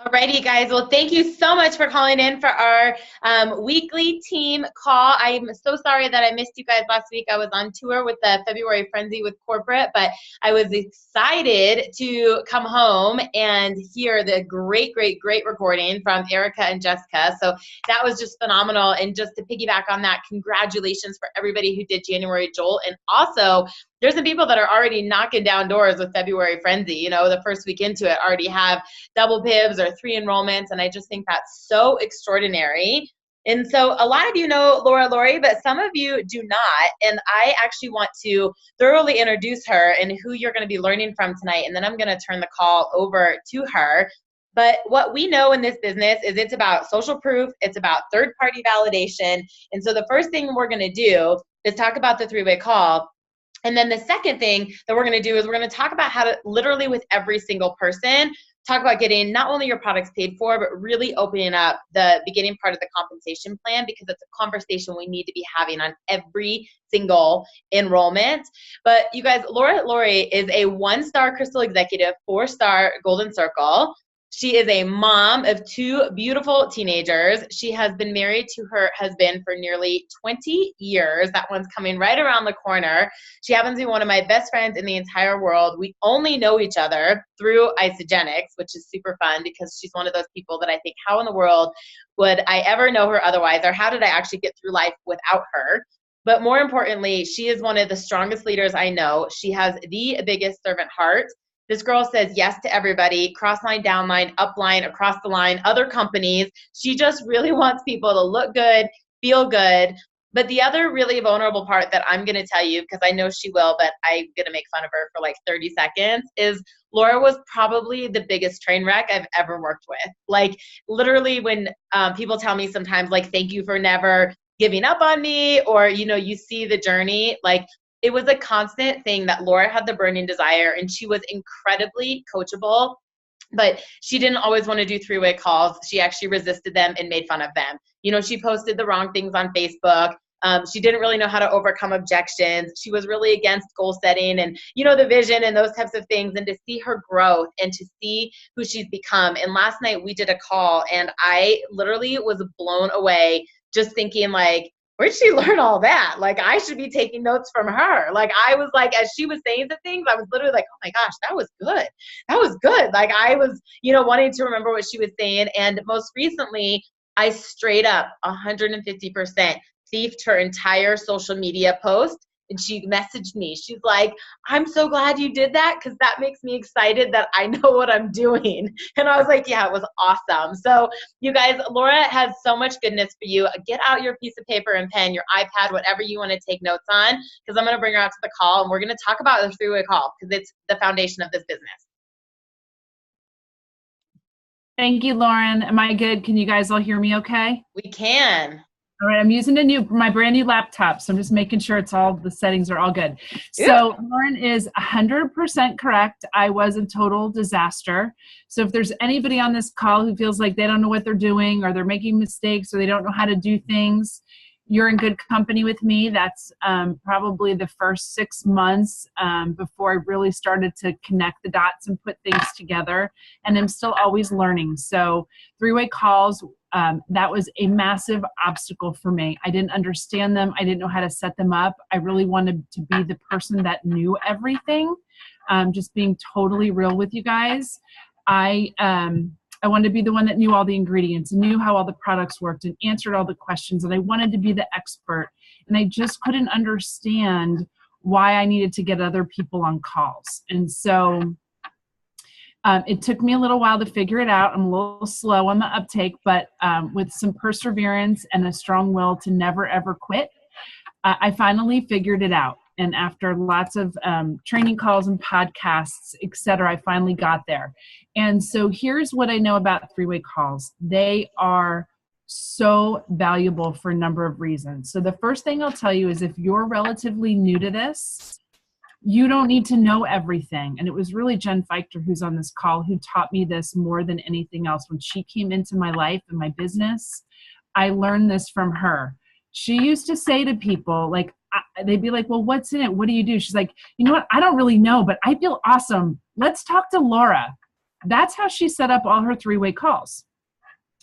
Alrighty, guys. Well, thank you so much for calling in for our weekly team call. I'm so sorry that I missed you guys last week. I was on tour with the February Frenzy with corporate, but I was excited to come home and hear the great recording from Erica and Jessica. So that was just phenomenal. And just to piggyback on that, congratulations for everybody who did January Jolt. And also, there's some people that are already knocking down doors with February Frenzy. You know, the first week into it already have double pibs or 3 enrollments. And I just think that's so extraordinary. And so a lot of you know Laura Lori, but some of you do not. And I actually want to thoroughly introduce her and who you're going to be learning from tonight. And then I'm going to turn the call over to her. But what we know in this business is it's about social proof. It's about third-party validation. And so the first thing we're going to do is talk about the 3-way call. And then the second thing that we're going to do is we're going to talk about how to literally with every single person, talk about getting not only your products paid for, but really opening up the beginning part of the compensation plan, because it's a conversation we need to be having on every single enrollment. But you guys, Laura Lori is a 1-star Crystal Executive, 4-star Golden Circle. She is a mom of 2 beautiful teenagers. She has been married to her husband for nearly 20 years. That one's coming right around the corner. She happens to be one of my best friends in the entire world. We only know each other through Isogenics, which is super fun because she's one of those people that I think, how in the world would I ever know her otherwise? Or how did I actually get through life without her? But more importantly, she is one of the strongest leaders I know. She has the biggest servant heart. This girl says yes to everybody, cross line, down line, up line, across the line, other companies. She just really wants people to look good, feel good. But the other really vulnerable part that I'm going to tell you, because I know she will, but I'm going to make fun of her for like 30 seconds, is Laura was probably the biggest train wreck I've ever worked with. Like literally when people tell me sometimes like, thank you for never giving up on me, or, you know, you see the journey, like it was a constant thing that Laura had the burning desire, and she was incredibly coachable, but she didn't always want to do 3-way calls. She actually resisted them and made fun of them. You know, she posted the wrong things on Facebook. She didn't really know how to overcome objections. She was really against goal setting and, you know, the vision and those types of things, and to see her growth and to see who she's become. And last night we did a call and I literally was blown away just thinking like, where'd she learn all that? Like, I should be taking notes from her. Like, I was like, as she was saying the things, I was literally like, oh my gosh, that was good. That was good. Like, I was, you know, wanting to remember what she was saying. And most recently, I straight up 150% thiefed her entire social media post. And she messaged me. She's like, I'm so glad you did that because that makes me excited that I know what I'm doing. And I was like, yeah, it was awesome. So you guys, Laura has so much goodness for you. Get out your piece of paper and pen, your iPad, whatever you want to take notes on, because I'm going to bring her out to the call and we're going to talk about the 3-way call because it's the foundation of this business. Thank you, Lauren. Am I good? Can you guys all hear me okay? We can. All right, I'm using my brand new laptop, so I'm just making sure the settings are all good. Yeah. So Lauren is 100% correct. I was a total disaster. So if there's anybody on this call who feels like they don't know what they're doing or they're making mistakes or they don't know how to do things, you're in good company with me. That's probably the first 6 months before I really started to connect the dots and put things together. And I'm still always learning. So 3-way calls, that was a massive obstacle for me. I didn't understand them. I didn't know how to set them up. I really wanted to be the person that knew everything. Just being totally real with you guys. I wanted to be the one that knew all the ingredients and knew how all the products worked and answered all the questions. And I wanted to be the expert. And I just couldn't understand why I needed to get other people on calls. And so it took me a little while to figure it out. I'm a little slow on the uptake, but with some perseverance and a strong will to never, ever quit, I finally figured it out. And after lots of training calls and podcasts, et cetera, I finally got there. And so here's what I know about 3-way calls. They are so valuable for a number of reasons. So the first thing I'll tell you is if you're relatively new to this, you don't need to know everything. And it was really Jen Feichter, who's on this call, who taught me this more than anything else. When she came into my life and my business, I learned this from her. She used to say to people, like, they'd be like, well, what's in it? What do you do? She's like, you know what? I don't really know, but I feel awesome. Let's talk to Laura. That's how she set up all her three-way calls.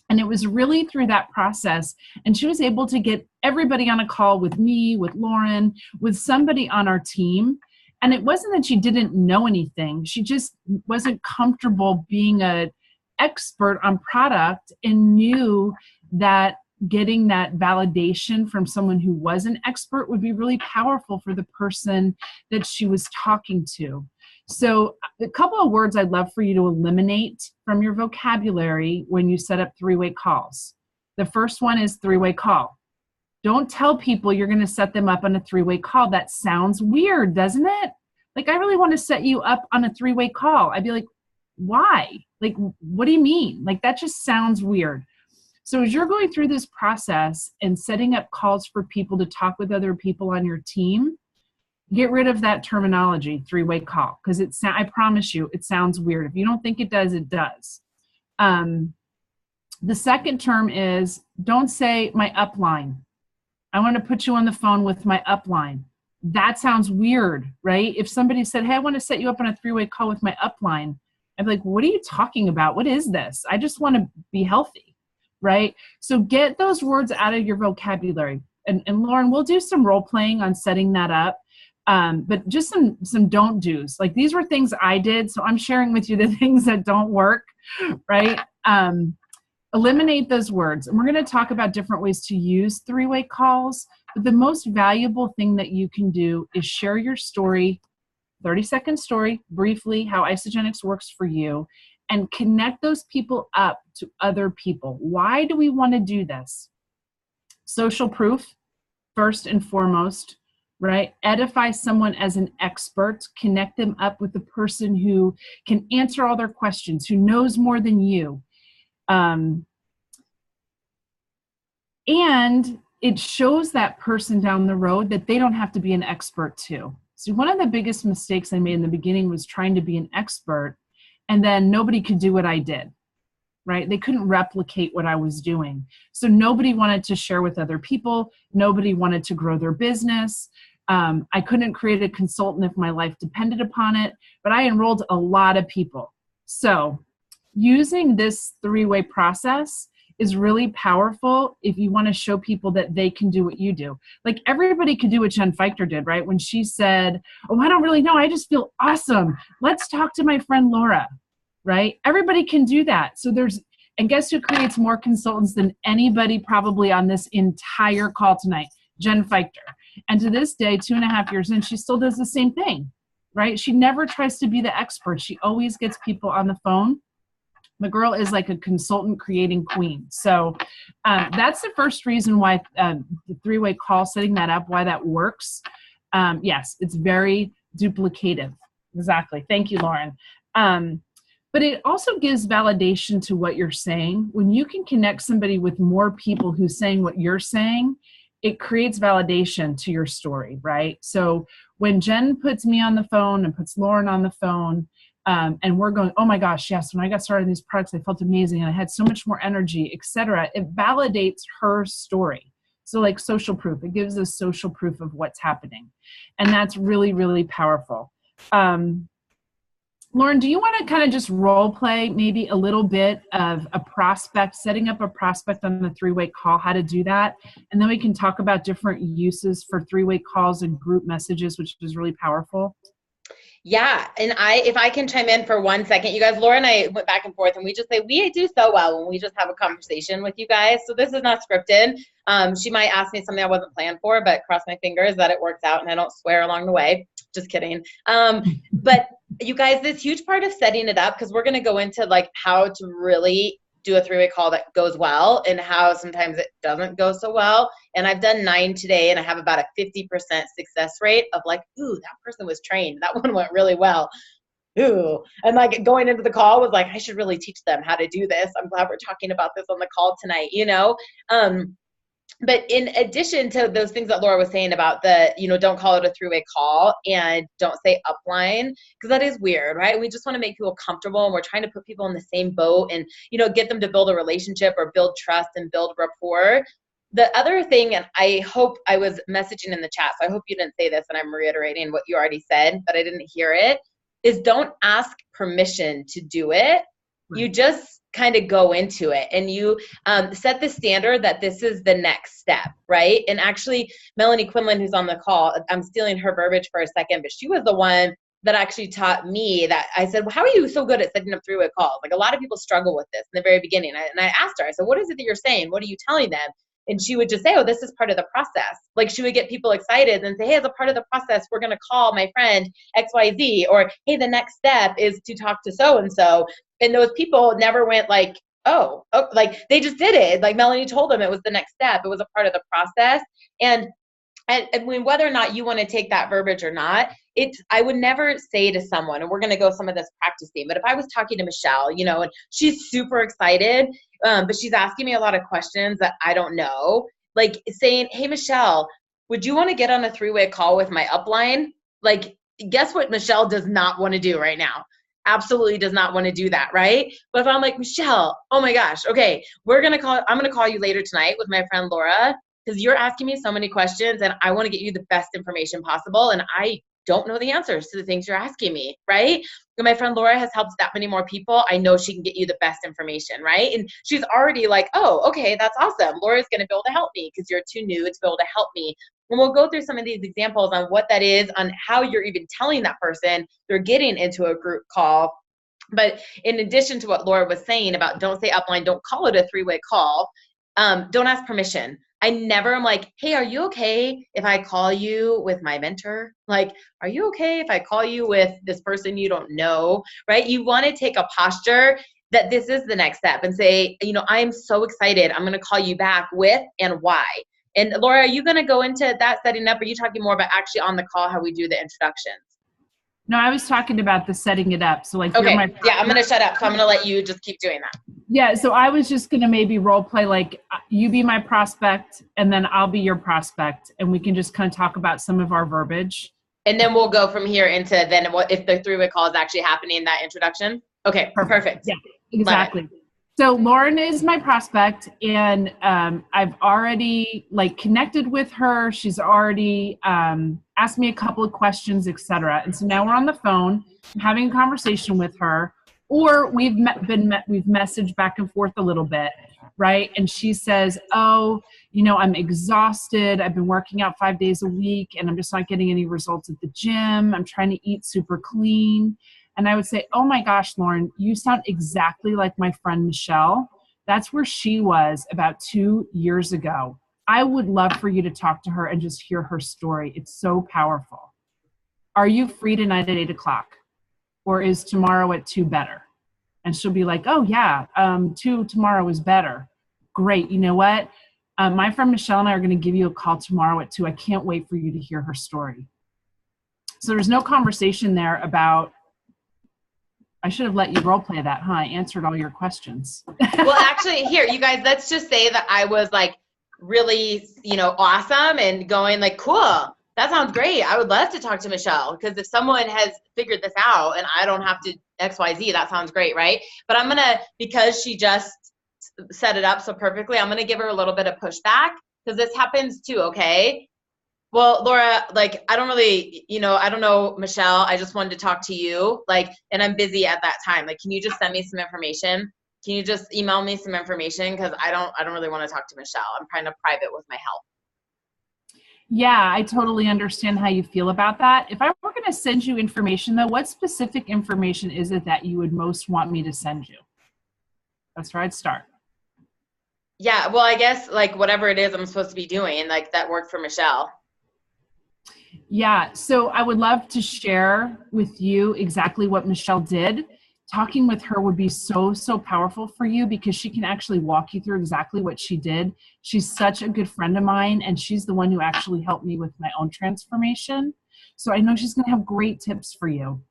And it was really through that process. And she was able to get everybody on a call with me, with Lauren, with somebody on our team. And it wasn't that she didn't know anything. She just wasn't comfortable being an expert on product and knew that getting that validation from someone who was an expert would be really powerful for the person that she was talking to. So a couple of words I'd love for you to eliminate from your vocabulary when you set up three-way calls. The first one is three-way call. Don't tell people you're going to set them up on a three-way call. That sounds weird, doesn't it? Like, I really want to set you up on a three-way call. I'd be like, why? Like, what do you mean? Like, that just sounds weird. So as you're going through this process and setting up calls for people to talk with other people on your team, get rid of that terminology, three-way call, because I promise you, it sounds weird. If you don't think it does, it does. The second term is, don't say my upline. I want to put you on the phone with my upline. That sounds weird, right? If somebody said, hey, I want to set you up on a three-way call with my upline, I'd be like, what are you talking about? What is this? I just want to be healthy, right? So get those words out of your vocabulary. And Lauren, we'll do some role playing on setting that up. But just some don't do's. Like, these were things I did, so I'm sharing with you the things that don't work, right? Eliminate those words. And we're going to talk about different ways to use three-way calls. But the most valuable thing that you can do is share your story, 30-second story, briefly, how Isagenix works for you, and connect those people up to other people. Why do we want to do this? Social proof, first and foremost, right? Edify someone as an expert, connect them up with the person who can answer all their questions, who knows more than you. And it shows that person down the road that they don't have to be an expert too. So one of the biggest mistakes I made in the beginning was trying to be an expert, and then nobody could do what I did, right? They couldn't replicate what I was doing. So nobody wanted to share with other people. Nobody wanted to grow their business. I couldn't create a consultant if my life depended upon it, but I enrolled a lot of people. So using this three-way process is really powerful if you want to show people that they can do what you do. Like, everybody could do what Jen Feichter did, right? When she said, oh, I don't really know, I just feel awesome. Let's talk to my friend Laura, right? Everybody can do that. So and guess who creates more consultants than anybody probably on this entire call tonight? Jen Feichter. And to this day, 2.5 years in, she still does the same thing, right? She never tries to be the expert. She always gets people on the phone. The girl is like a consultant creating queen. So that's the first reason why the three-way call, setting that up, why that works. Yes, it's very duplicative. Exactly. Thank you, Lauren. But it also gives validation to what you're saying. When you can connect somebody with more people who's saying what you're saying, it creates validation to your story, right? So when Jen puts me on the phone and puts Lauren on the phone, and we're going, oh my gosh, yes, when I got started in these products, I felt amazing and I had so much more energy, etc. It validates her story. So like social proof, it gives us social proof of what's happening. And that's really, really powerful. Lauren, do you want to kind of just role play maybe a little bit of a prospect, setting up a prospect on the three-way call, how to do that? And then we can talk about different uses for three-way calls and group messages, which is really powerful. Yeah, and if I can chime in for 1 second, you guys, Laura and I went back and forth, and we just say we do so well when we just have a conversation with you guys. So this is not scripted. She might ask me something I wasn't planned for, but cross my fingers that it works out and I don't swear along the way. Just kidding. But you guys, this huge part of setting it up, because we're going to go into like how to really do a three-way call that goes well and how sometimes it doesn't go so well. And I've done 9 today, and I have about a 50% success rate of like, ooh, that person was trained. That one went really well. Ooh. And like going into the call was like, I should really teach them how to do this. I'm glad we're talking about this on the call tonight, you know? But in addition to those things that Laura was saying about the, don't call it a three-way call and don't say upline, because that is weird, right? We just want to make people comfortable, and we're trying to put people in the same boat and, get them to build a relationship or build trust and build rapport. The other thing, and I hope I was messaging in the chat, so I hope you didn't say this and I'm reiterating what you already said, but I didn't hear it. is don't ask permission to do it. Right. You just kind of go into it, and you set the standard that this is the next step, right? And actually, Melanie Quinlan, who's on the call, I'm stealing her verbiage for a second, but she was the one that actually taught me that. I said, well, how are you so good at setting up three-way calls? Like, a lot of people struggle with this in the very beginning. And I asked her, I said, what is it that you're saying? What are you telling them? And she would just say, oh, this is part of the process. Like, she would get people excited and say, hey, as a part of the process, we're going to call my friend XYZ, or hey, the next step is to talk to so-and-so. And those people never went like, oh, like they just did it. Like Melanie told them it was the next step. It was a part of the process. And when, whether or not you want to take that verbiage or not, I would never say to someone, and we're going to go some of this practicing, but if I was talking to Michelle, you know, and she's super excited, but she's asking me a lot of questions that I don't know, like saying, hey, Michelle, would you want to get on a three-way call with my upline? Like, guess what Michelle does not want to do right now? Absolutely does not want to do that, right? But if I'm like, Michelle, oh my gosh, okay, I'm going to call you later tonight with my friend Laura, because you're asking me so many questions and I want to get you the best information possible. And I don't know the answers to the things you're asking me, right? And my friend Laura has helped that many more people. I know she can get you the best information, right? And she's already like, oh, okay, that's awesome. Laura's going to be able to help me because you're too new to be able to help me. And we'll go through some of these examples on what that is, on how you're even telling that person they're getting into a group call. But in addition to what Laura was saying about don't say upline, don't call it a three-way call, don't ask permission. I never am like, hey, are you okay if I call you with my mentor? Like, are you okay if I call you with this person you don't know, right? You want to take a posture that this is the next step and say, you know, I'm so excited. I'm going to call you back with and why. And Laura, are you going to go into that setting up? Or are you talking more about actually on the call, how we do the introductions? No, I was talking about the setting it up. So like, okay, yeah, I'm going to shut up. So I'm going to let you just keep doing that. Yeah, so I was just going to maybe role play, like you be my prospect and then I'll be your prospect, and we can just kind of talk about some of our verbiage. And then we'll go from here into then what if the three-way call is actually happening in that introduction. Okay, perfect. Yeah, exactly. So Lauren is my prospect, and I've already like connected with her. She's already asked me a couple of questions, etc. And so now we're on the phone, having a conversation with her, or we've messaged back and forth a little bit, right? And she says, oh, you know, I'm exhausted. I've been working out 5 days a week, and I'm just not getting any results at the gym. I'm trying to eat super clean. And I would say, oh my gosh, Lauren, you sound exactly like my friend Michelle. That's where she was about 2 years ago. I would love for you to talk to her and just hear her story. It's so powerful. Are you free tonight at 8 o'clock? Or is tomorrow at 2 better? And she'll be like, oh yeah, 2 tomorrow is better. Great, you know what? My friend Michelle and I are gonna give you a call tomorrow at 2. I can't wait for you to hear her story. So there's no conversation there about, I should have let you role play that, huh? I answered all your questions. Well, actually, here, you guys, let's just say that I was like really, you know, awesome and going like, cool, that sounds great. I would love to talk to Michelle, because if someone has figured this out and I don't have to XYZ, that sounds great, right? But I'm going to, because she just set it up so perfectly, I'm going to give her a little bit of pushback, because this happens too, okay? Well, Laura, like, I don't really, you know, I don't know, Michelle, I just wanted to talk to you, like, and I'm busy at that time. Like, can you just send me some information? Can you just email me some information? Because I don't really want to talk to Michelle. I'm trying to private with my help. Yeah, I totally understand how you feel about that. If I were going to send you information, though, what specific information is it that you would most want me to send you? That's where I'd start. Yeah, well, I guess, like, whatever it is I'm supposed to be doing, like, that worked for Michelle. Yeah, so I would love to share with you exactly what Michelle did. Talking with her would be so, so powerful for you, because she can actually walk you through exactly what she did. She's such a good friend of mine, and she's the one who actually helped me with my own transformation. So I know she's going to have great tips for you.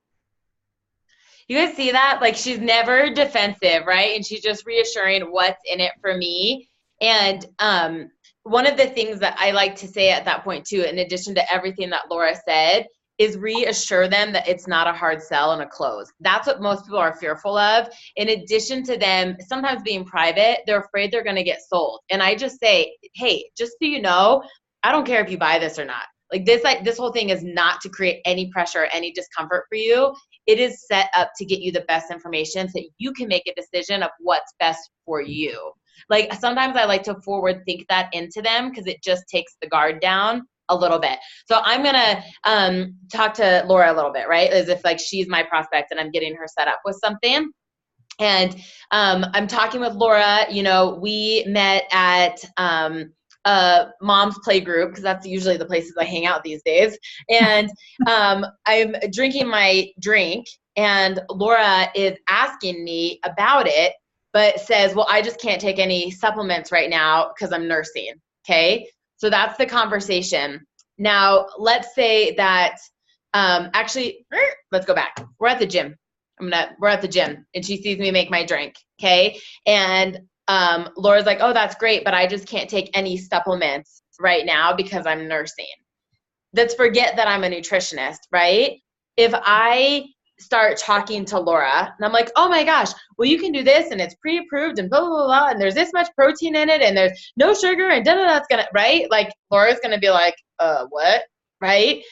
You guys see that? Like, she's never defensive, right? And she's just reassuring what's in it for me. And one of the things that I like to say at that point too, in addition to everything that Laura said, is reassure them that it's not a hard sell and a close. That's what most people are fearful of. In addition to them sometimes being private, they're afraid they're going to get sold. And I just say, hey, just so you know, I don't care if you buy this or not. Like this whole thing is not to create any pressure or any discomfort for you. it is set up to get you the best information so that you can make a decision of what's best for you. Like sometimes I like to forward think that into them because it just takes the guard down a little bit. So I'm going to talk to Laura a little bit, right? As if like she's my prospect and I'm getting her set up with something. And I'm talking with Laura, you know, we met at mom's play group because that's usually the places I hang out these days. And I'm drinking my drink and Laura is asking me about it, but says, well, I just can't take any supplements right now because I'm nursing. Okay. So that's the conversation. Now, let's say that, actually, let's go back. We're at the gym. We're at the gym and she sees me make my drink. Okay. And Laura's like, oh, that's great, but I just can't take any supplements right now because I'm nursing. Let's forget that I'm a nutritionist, right? If I start talking to Laura and I'm like, oh my gosh, well, you can do this and it's pre-approved and blah, blah, blah, and there's this much protein in it and there's no sugar and da-da-da, it's gonna, right? Like Laura's gonna be like, what, right?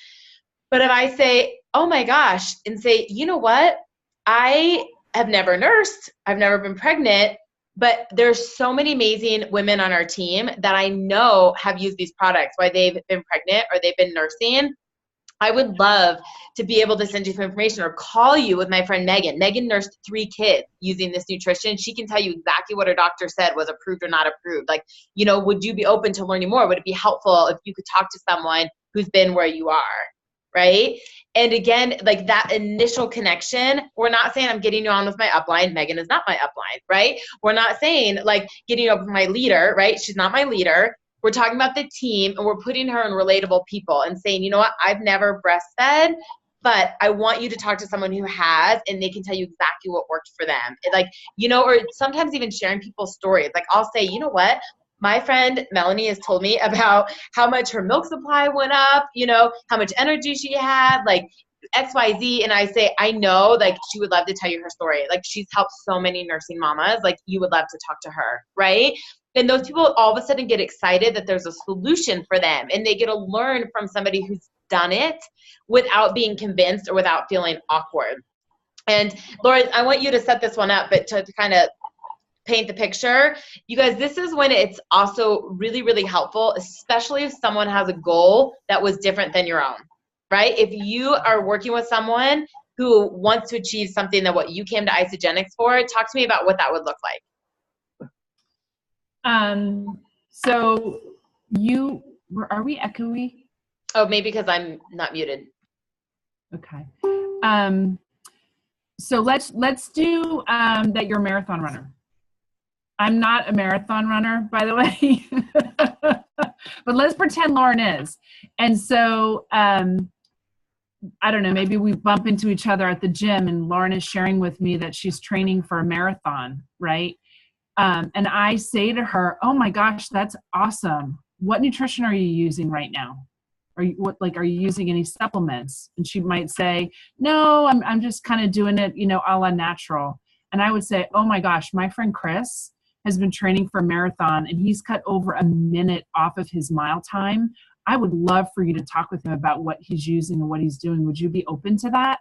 But if I say, oh my gosh, and say, you know what? I have never nursed, I've never been pregnant, but there's so many amazing women on our team that I know have used these products while they've been pregnant or they've been nursing. I would love to be able to send you some information or call you with my friend Megan. Megan nursed 3 kids using this nutrition. She can tell you exactly what her doctor said was approved or not approved. Like, you know, would you be open to learning more? Would it be helpful if you could talk to someone who's been where you are, right? And again, like that initial connection, we're not saying I'm getting you on with my upline. Megan is not my upline, right? We're not saying like getting you up with my leader, right? She's not my leader. We're talking about the team and we're putting her in relatable people and saying, you know what, I've never breastfed, but I want you to talk to someone who has, and they can tell you exactly what worked for them. Like, you know, or sometimes even sharing people's stories. Like I'll say, you know what, my friend Melanie has told me about how much her milk supply went up, you know, how much energy she had, like XYZ. And I say, I know, like she would love to tell you her story. Like she's helped so many nursing mamas. Like you would love to talk to her, right? And those people all of a sudden get excited that there's a solution for them and they get to learn from somebody who's done it without being convinced or without feeling awkward. And Laura, I want you to set this one up, but to kind of paint the picture, you guys, this is when it's also really, really helpful, especially if someone has a goal that was different than your own, right? If you are working with someone who wants to achieve something that what you came to Isogenics for, talk to me about what that would look like. So are we echoey? Oh, maybe because I'm not muted. Okay. So let's do, that you're a marathon runner. I'm not a marathon runner, by the way, but let's pretend Lauren is. And so, I don't know, maybe we bump into each other at the gym and Lauren is sharing with me that she's training for a marathon, right? And I say to her, oh my gosh, that's awesome. What nutrition are you using right now? Are you using any supplements? And she might say, no, I'm just kind of doing it, you know, a la natural. And I would say, oh my gosh, my friend Chris has been training for a marathon and he's cut over a minute off of his mile time. I would love for you to talk with him about what he's using and what he's doing. Would you be open to that?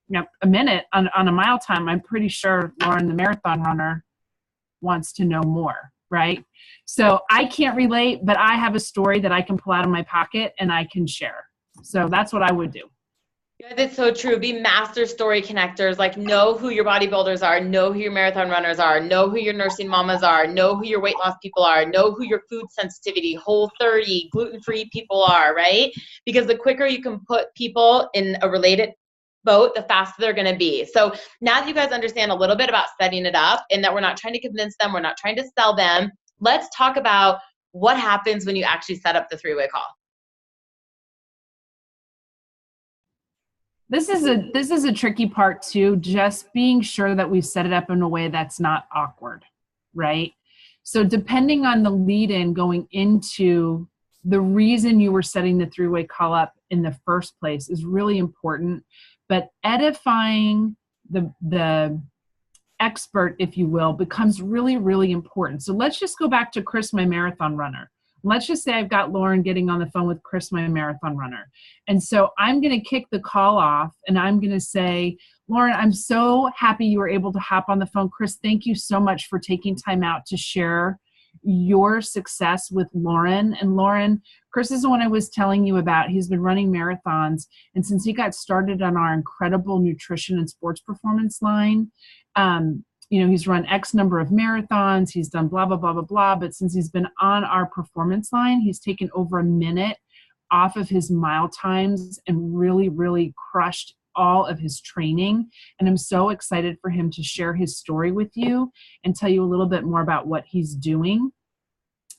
You know, a minute on a mile time, I'm pretty sure Lauren, the marathon runner, wants to know more, right? So I can't relate, but I have a story that I can pull out of my pocket and I can share. So that's what I would do. Yeah, that's so true. Be master story connectors. Like know who your bodybuilders are, know who your marathon runners are, know who your nursing mamas are, know who your weight loss people are, know who your food sensitivity, Whole30, gluten-free people are, right? Because the quicker you can put people in a related boat, the faster they're going to be. So now that you guys understand a little bit about setting it up and that we're not trying to convince them, we're not trying to sell them, let's talk about what happens when you actually set up the 3-way call. This is a tricky part too, just being sure that we set it up in a way that's not awkward, right? So depending on the lead-in going into the reason you were setting the 3-way call up in the first place is really important, but edifying the expert, if you will, becomes really, really important. So let's just go back to Chris, my marathon runner. Let's just say I've got Lauren getting on the phone with Chris, my marathon runner. And so I'm going to kick the call off and I'm going to say, Lauren, I'm so happy you were able to hop on the phone. Chris, thank you so much for taking time out to share your success with Lauren. And Lauren, Chris is the one I was telling you about. He's been running marathons. And since he got started on our incredible nutrition and sports performance line, he's run X number of marathons. He's done blah, blah, blah, blah, blah. But since he's been on our performance line, he's taken over a minute off of his mile times and really, really crushed all of his training. And I'm so excited for him to share his story with you and tell you a little bit more about what he's doing.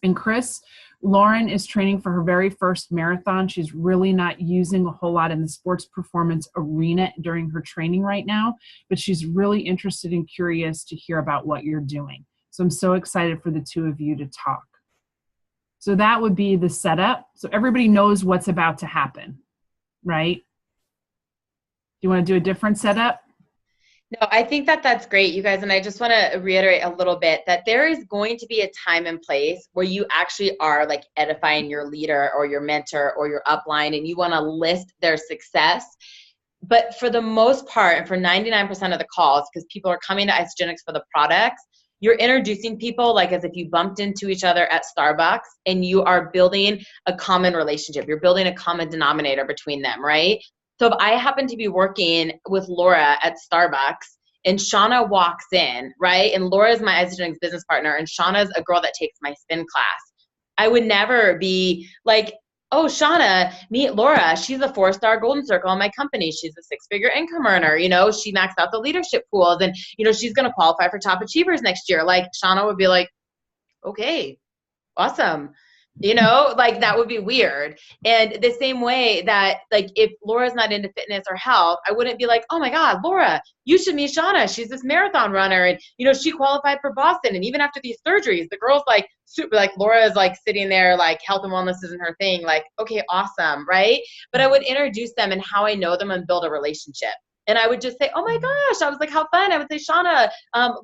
And Chris, Lauren is training for her very first marathon. She's really not using a whole lot in the sports performance arena during her training right now, but she's really interested and curious to hear about what you're doing. So I'm so excited for the two of you to talk. So that would be the setup. So everybody knows what's about to happen, right? You want to do a different setup? No, I think that that's great, you guys. And I just want to reiterate a little bit that there is going to be a time and place where you actually are like edifying your leader or your mentor or your upline, and you want to list their success. But for the most part, and for 99% of the calls, because people are coming to Isagenix for the products, you're introducing people like as if you bumped into each other at Starbucks, and you are building a common relationship. You're building a common denominator between them, right? So if I happen to be working with Laura at Starbucks and Shauna walks in, right? And Laura is my Isagenix business partner, and Shauna's a girl that takes my spin class. I would never be like, oh, Shauna, meet Laura. She's a 4-star golden circle in my company. She's a 6-figure income earner. She maxed out the leadership pools, and, she's going to qualify for top achievers next year. Like Shauna would be like, okay, awesome. Like that would be weird. And the same way that like if Laura's not into fitness or health, I wouldn't be like, oh my God, Laura, you should meet Shauna. She's this marathon runner, and she qualified for Boston. And even after these surgeries, the girl's like super, like Laura is like sitting there like health and wellness isn't her thing. Like, okay, awesome, right? But I would introduce them and how I know them and build a relationship. And I would just say, oh my gosh, I was like, how fun. I would say, Shauna,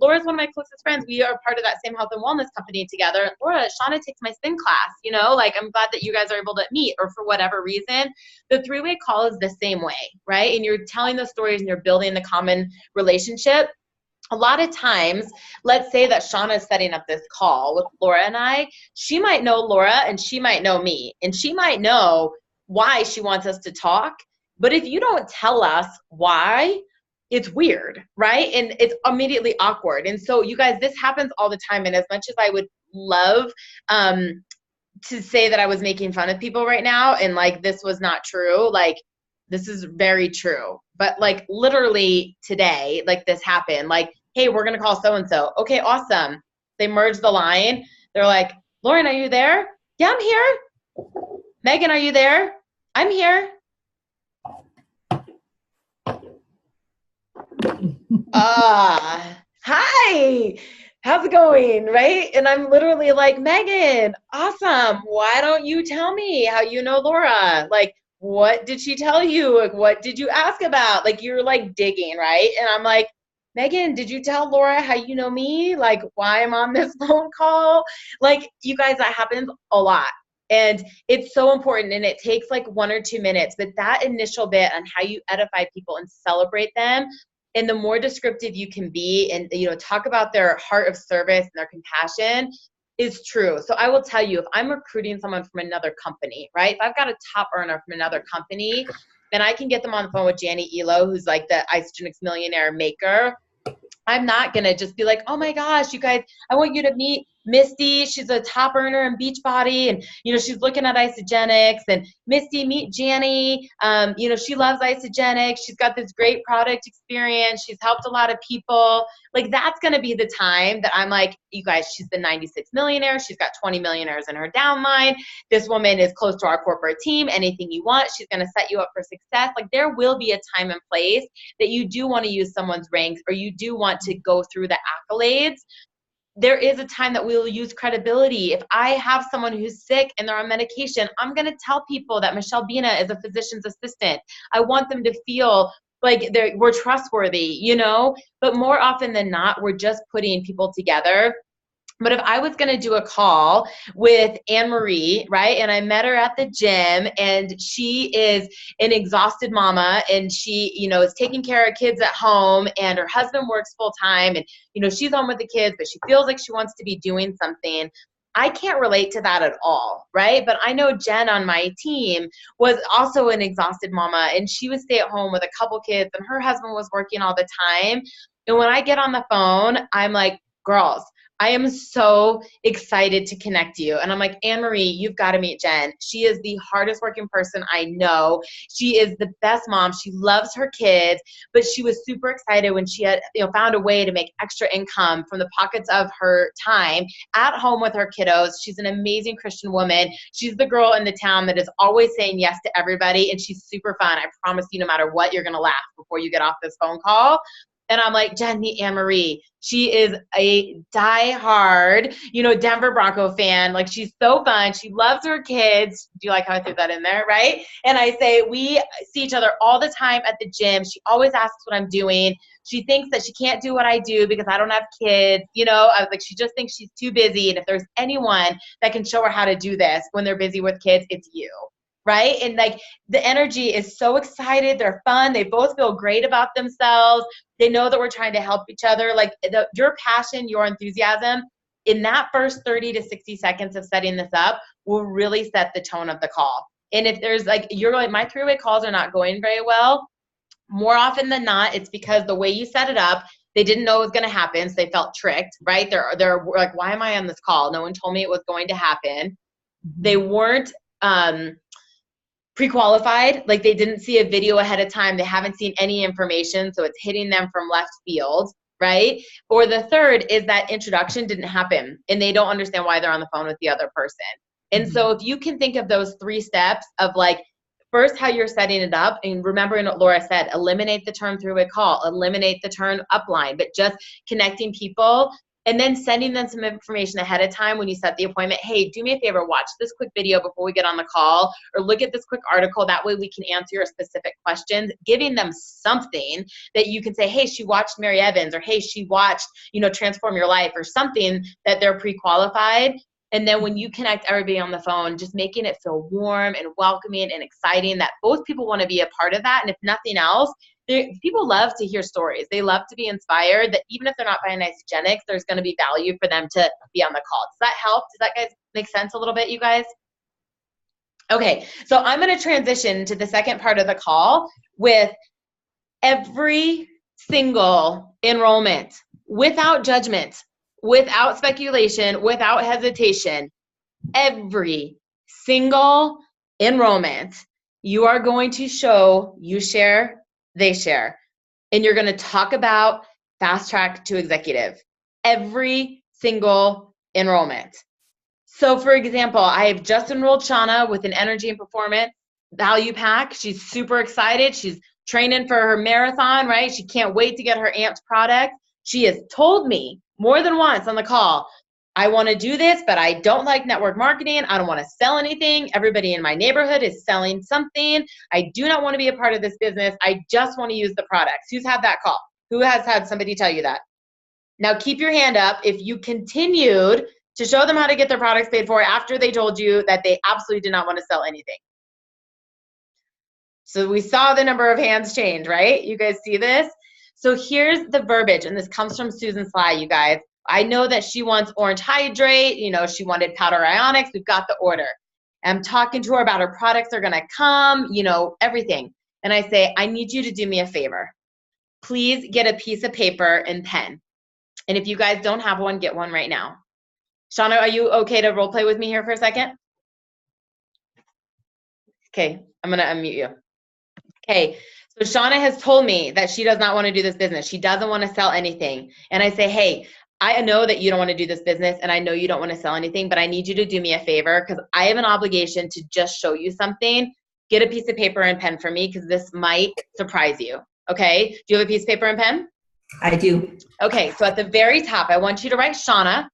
Laura's one of my closest friends. We are part of that same health and wellness company together. Laura, Shauna takes my spin class, like I'm glad that you guys are able to meet, or for whatever reason. The 3-way call is the same way, right? And you're telling those stories and you're building the common relationship. A lot of times, let's say that Shauna is setting up this call with Laura and I. She might know Laura and she might know me, and she might know why she wants us to talk. But if you don't tell us why, it's weird, right? And it's immediately awkward. And so you guys, this happens all the time. And as much as I would love to say that I was making fun of people right now and like this was not true, like this is very true. But like literally today, like this happened, like, hey, we're going to call so-and-so. Okay, awesome. They merged the line. They're like, Lauren, are you there? Yeah, I'm here. Megan, are you there? I'm here. Hi, how's it going, right? And I'm literally like, Megan, awesome. Why don't you tell me how you know Laura? Like, what did she tell you? Like, what did you ask about? Like, you're like digging, right? And I'm like, Megan, did you tell Laura how you know me? Like, why I'm on this phone call? Like, you guys, that happens a lot. And it's so important, and it takes like 1 or 2 minutes, but that initial bit on how you edify people and celebrate them, and the more descriptive you can be and, talk about their heart of service and their compassion is true. So I will tell you, if I'm recruiting someone from another company, right? If I've got a top earner from another company and I can get them on the phone with Janie Elo, who's like the Isagenix millionaire maker, I'm not going to just be like, oh my gosh, you guys, I want you to meet Misty. She's a top earner in Beachbody, and, she's looking at Isagenix. And Misty, meet Janny. She loves Isagenix. She's got this great product experience. She's helped a lot of people. Like, that's going to be the time that I'm like, you guys, she's the 96 millionaire. She's got 20 millionaires in her downline. This woman is close to our corporate team. Anything you want, she's going to set you up for success. Like, there will be a time and place that you do want to use someone's ranks, or you do want to go through the accolades. There is a time that we will use credibility. If I have someone who's sick and they're on medication, I'm going to tell people that Michelle Bina is a physician's assistant. I want them to feel like we're trustworthy, But more often than not, we're just putting people together But if I was going to do a call with Anne-Marie, right, and I met her at the gym, and she is an exhausted mama, and she, is taking care of kids at home, and her husband works full time, and, she's home with the kids, but she feels like she wants to be doing something, I can't relate to that at all, right? But I know Jen on my team was also an exhausted mama, and she would stay at home with a couple kids, and her husband was working all the time. And when I get on the phone, I'm like, girls, I am so excited to connect you. And I'm like, Anne-Marie, you've got to meet Jen. She is the hardest working person I know. She is the best mom. She loves her kids, but she was super excited when she had, found a way to make extra income from the pockets of her time at home with her kiddos. She's an amazing Christian woman. She's the girl in the town that is always saying yes to everybody. And she's super fun. I promise you, no matter what, you're going to laugh before you get off this phone call. And I'm like, Jen, meet Anne-Marie. She is a diehard, Denver Bronco fan. Like, she's so fun. She loves her kids. Do you like how I threw that in there, right? And I say, we see each other all the time at the gym. She always asks what I'm doing. She thinks that she can't do what I do because I don't have kids. I was like, she just thinks she's too busy. And if there's anyone that can show her how to do this when they're busy with kids, it's you. Right? And like, the energy is so excited. They're fun. They both feel great about themselves. They know that we're trying to help each other. Like, your passion, your enthusiasm in that first 30 to 60 seconds of setting this up will really set the tone of the call. And if there's you're like, my three-way calls are not going very well, more often than not, it's because the way you set it up, they didn't know it was going to happen. So they felt tricked, right? They're like, why am I on this call? No one told me it was going to happen. They weren't, pre-qualified, like they didn't see a video ahead of time. They haven't seen any information, so it's hitting them from left field, right? Or the third is that introduction didn't happen, and they don't understand why they're on the phone with the other person. And so if you can think of those 3 steps of first how you're setting it up, and remembering what Laura said, eliminate the term three-way call, eliminate the term upline, but just connecting people. And then sending them some information ahead of time when you set the appointment. Hey, do me a favor, watch this quick video before we get on the call, or look at this quick article. That way we can answer your specific questions, giving them something that you can say, hey, she watched Mary Evans, or hey, she watched, Transform Your Life, or something that they're pre-qualified. And then when you connect everybody on the phone, just making it feel warm and welcoming and exciting that both people want to be a part of that. And if nothing else, people love to hear stories. They love to be inspired that even if they're not buying Isogenics, there's going to be value for them to be on the call. Does that help? Does that guys make sense a little bit, you guys? Okay, so I'm going to transition to the second part of the call with every single enrollment, without judgment, without speculation, without hesitation, every single enrollment, you are going to show, you share, they share. And you're going to talk about fast track to executive. Every single enrollment. So for example, I have just enrolled Shauna with an energy and performance value pack. She's super excited. She's training for her marathon, right? She can't wait to get her AMPS product. She has told me more than once on the call, I want to do this, but I don't like network marketing. I don't want to sell anything. Everybody in my neighborhood is selling something. I do not want to be a part of this business. I just want to use the products. Who's had that call? Who has had somebody tell you that? Now keep your hand up if you continued to show them how to get their products paid for after they told you that they absolutely did not want to sell anything. So we saw the number of hands change, right? You guys see this? So here's the verbiage, and this comes from Susan Sly, you guys. I know that she wants orange hydrate, she wanted powder ionics. We've got the order. I'm talking to her about her products are gonna come, everything. And I say, I need you to do me a favor. Please get a piece of paper and pen. And if you guys don't have one, get one right now. Shauna, are you okay to role play with me here for a second? Okay, I'm gonna unmute you. Okay, so Shauna has told me that she does not want to do this business. She doesn't want to sell anything. And I say, hey, I know that you don't want to do this business, and I know you don't want to sell anything, but I need you to do me a favor because I have an obligation to just show you something. Get a piece of paper and pen for me because this might surprise you. Okay, do you have a piece of paper and pen? I do. Okay, so at the very top, I want you to write Shauna.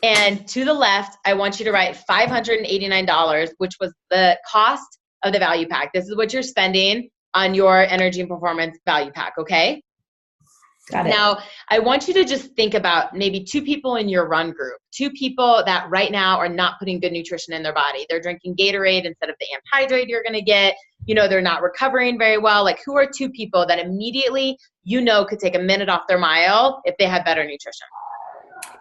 And to the left, I want you to write $589, which was the cost of the value pack. This is what you're spending on your energy and performance value pack, okay? Got it. Now, I want you to just think about maybe 2 people in your run group, 2 people that right now are not putting good nutrition in their body. They're drinking Gatorade instead of the anhydride you're going to get. They're not recovering very well. Like, who are 2 people that immediately, could take a minute off their mile if they had better nutrition?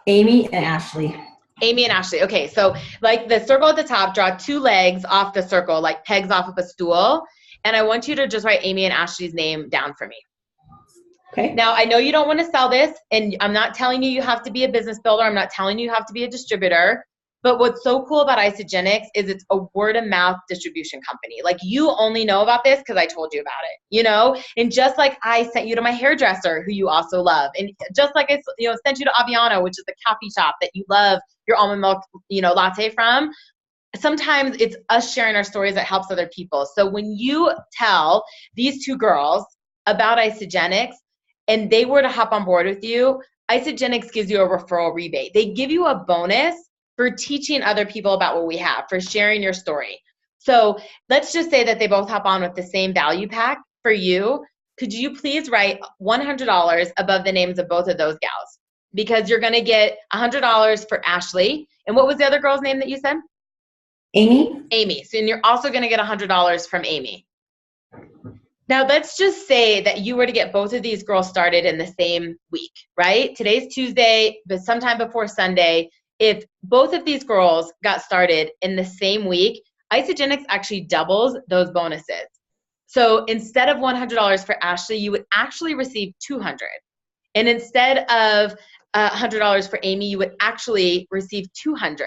Amy and Ashley. Amy and Ashley. Okay, so like the circle at the top, draw 2 legs off the circle, like pegs off of a stool. And I want you to just write Amy and Ashley's name down for me. Okay. Now, I know you don't want to sell this, and I'm not telling you have to be a business builder. I'm not telling you have to be a distributor. But what's so cool about Isagenix is it's a word of mouth distribution company. Like, you only know about this because I told you about it, And just like I sent you to my hairdresser, who you also love, and just like I, sent you to Aviano, which is the coffee shop that you love your almond milk, latte from. Sometimes it's us sharing our stories that helps other people. So when you tell these 2 girls about Isagenix, and they were to hop on board with you, Isagenix gives you a referral rebate. They give you a bonus for teaching other people about what we have, for sharing your story. So let's just say that they both hop on with the same value pack for you. Could you please write $100 above the names of both of those gals? Because you're going to get $100 for Ashley. And what was the other girl's name that you said? Amy. Amy. So you're also going to get $100 from Amy. Now, let's just say that you were to get both of these girls started in the same week, right? Today's Tuesday, but sometime before Sunday, if both of these girls got started in the same week, Isagenix actually doubles those bonuses. So instead of $100 for Ashley, you would actually receive $200. And instead of $100 for Amy, you would actually receive $200.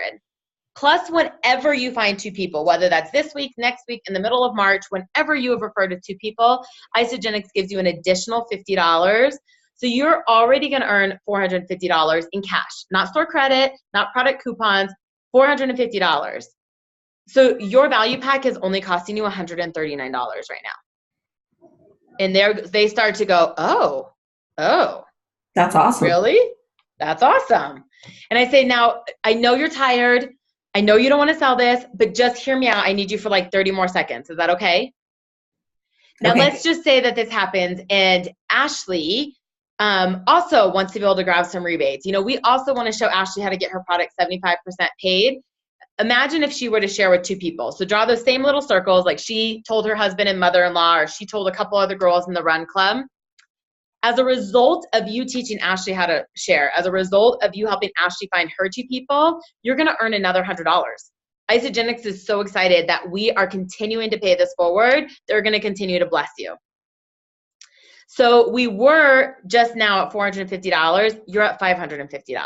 Plus, whenever you find 2 people, whether that's this week, next week, in the middle of March, whenever you have referred to 2 people, Isagenix gives you an additional $50. So you're already going to earn $450 in cash, not store credit, not product coupons, $450. So your value pack is only costing you $139 right now. And they start to go, oh. That's awesome. Really? That's awesome. And I say, now, I know you're tired. I know you don't want to sell this, but just hear me out. I need you for like 30 more seconds. Is that okay? Now, let's just say that this happens and Ashley also wants to be able to grab some rebates. We also want to show Ashley how to get her product 75% paid. Imagine if she were to share with 2 people. So draw those same little circles, like she told her husband and mother-in-law, or she told a couple other girls in the run club. As a result of you teaching Ashley how to share, as a result of you helping Ashley find her 2 people, you're going to earn another $100. Isagenix is so excited that we are continuing to pay this forward. They're going to continue to bless you. So we were just now at $450. You're at $550.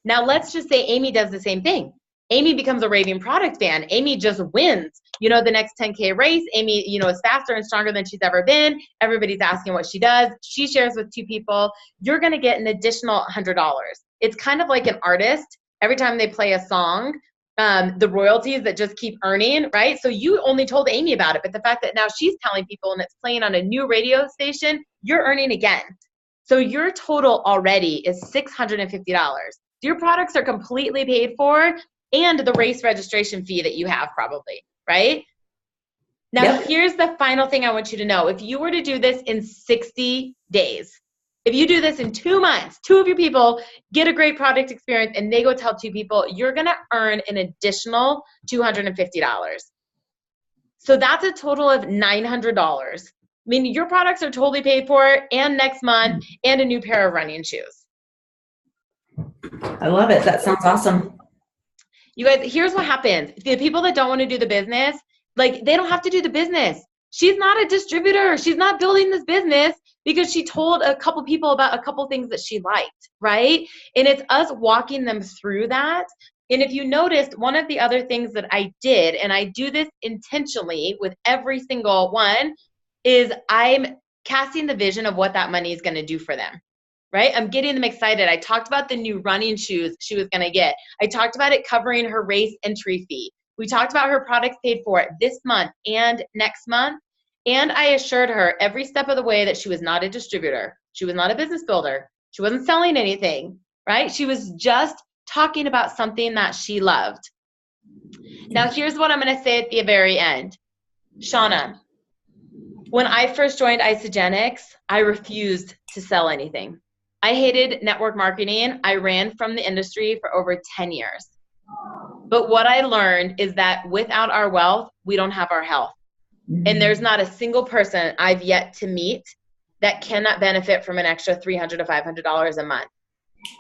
Now let's just say Amy does the same thing. Amy becomes a raving product fan. Amy just wins, the next 10K race. Amy, is faster and stronger than she's ever been. Everybody's asking what she does. She shares with 2 people. You're going to get an additional $100. It's kind of like an artist. Every time they play a song, the royalties that just keep earning, right? So you only told Amy about it, but the fact that now she's telling people and it's playing on a new radio station, you're earning again. So your total already is $650. Your products are completely paid for, and the race registration fee that you have probably, right? Now, Here's the final thing I want you to know. If you were to do this in 60 days, if you do this in 2 months, 2 of your people get a great product experience and they go tell 2 people, you're going to earn an additional $250. So that's a total of $900. I mean, your products are totally paid for, and next month, and a new pair of running shoes. I love it. That sounds awesome. You guys, here's what happens. The people that don't want to do the business, like, they don't have to do the business. She's not a distributor. She's not building this business because she told a couple people about a couple things that she liked, right? And it's us walking them through that. And if you noticed, one of the other things that I did, and I do this intentionally with every single one, is I'm casting the vision of what that money is going to do for them. Right? I'm getting them excited. I talked about the new running shoes she was going to get. I talked about it covering her race entry fee. We talked about her products paid for this month and next month. And I assured her every step of the way that she was not a distributor. She was not a business builder. She wasn't selling anything, right? She was just talking about something that she loved. Now, here's what I'm going to say at the very end. Shauna, When I first joined Isogenics, I refused to sell anything. I hated network marketing. I ran from the industry for over 10 years. But what I learned is that without our wealth, we don't have our health. And there's not a single person I've yet to meet that cannot benefit from an extra $300 to $500 a month.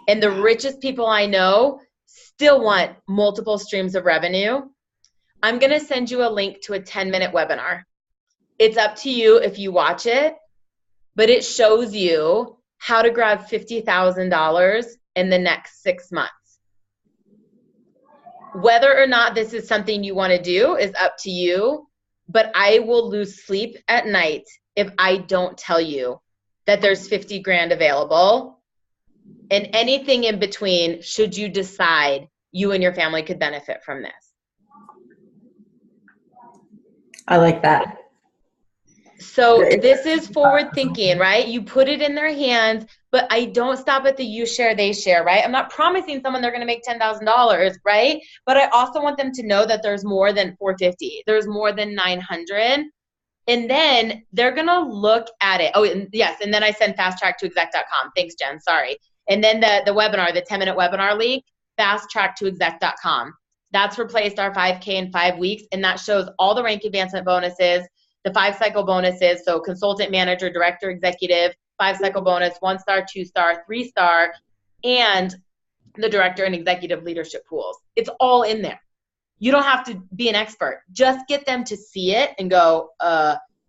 And the richest people I know still want multiple streams of revenue. I'm going to send you a link to a 10-minute webinar. It's up to you if you watch it, but it shows you how to grab $50,000 in the next 6 months. Whether or not this is something you want to do is up to you, but I will lose sleep at night if I don't tell you that there's 50 grand available and anything in between should you decide you and your family could benefit from this. I like that. So this is forward thinking, right? You put it in their hands, but I don't stop at the you share, they share, right? I'm not promising someone they're going to make $10,000, right? But I also want them to know that there's more than 450. There's more than 900. And then they're going to look at it. Oh, and yes. And then I send fasttracktoexec.com. Thanks, Jen. Sorry. And then the webinar, the 10-minute webinar link, fasttracktoexec.com. That's replaced our 5K in 5 weeks. And that shows all the rank advancement bonuses, the 5-cycle bonuses. So consultant, manager, director, executive, 5-cycle bonus, 1-star, 2-star, 3-star, and the director and executive leadership pools. It's all in there. You don't have to be an expert. Just get them to see it and go,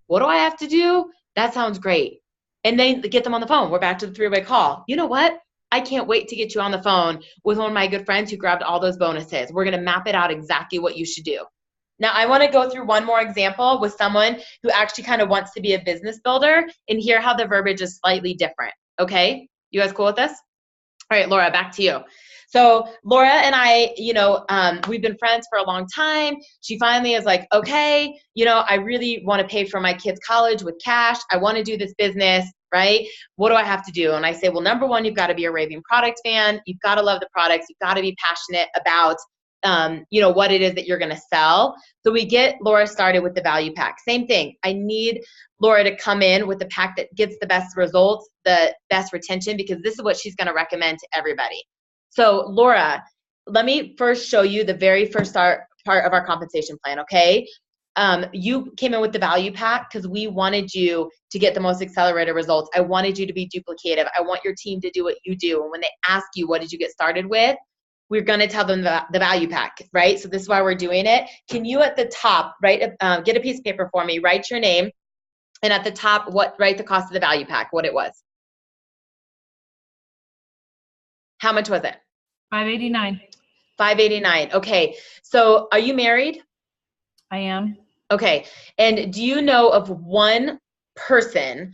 what do I have to do? That sounds great. And then get them on the phone. We're back to the 3-way call. You know what? I can't wait to get you on the phone with one of my good friends who grabbed all those bonuses. We're going to map it out exactly what you should do. Now, I want to go through one more example with someone who actually kind of wants to be a business builder and hear how the verbiage is slightly different. Okay? You guys cool with this? All right, Laura, back to you. So Laura and I, we've been friends for a long time. She finally is like, okay, I really want to pay for my kids' college with cash. I want to do this business, right? What do I have to do? And I say, well, number one, you've got to be a raving product fan. You've got to love the products. You've got to be passionate about, what it is that you're going to sell. So we get Laura started with the value pack. Same thing. I need Laura to come in with the pack that gets the best results, the best retention, because this is what she's going to recommend to everybody. So Laura, let me first show you the very first part of our compensation plan, okay? You came in with the value pack because we wanted you to get the most accelerated results. I wanted you to be duplicative. I want your team to do what you do. And when they ask you, what did you get started with? We're going to tell them the value pack, right? So this is why we're doing it. Can you at the top, get a piece of paper for me, write your name, and at the top, write the cost of the value pack, what it was. How much was it? $589. $589. Okay. So are you married? I am. Okay. And do you know of one person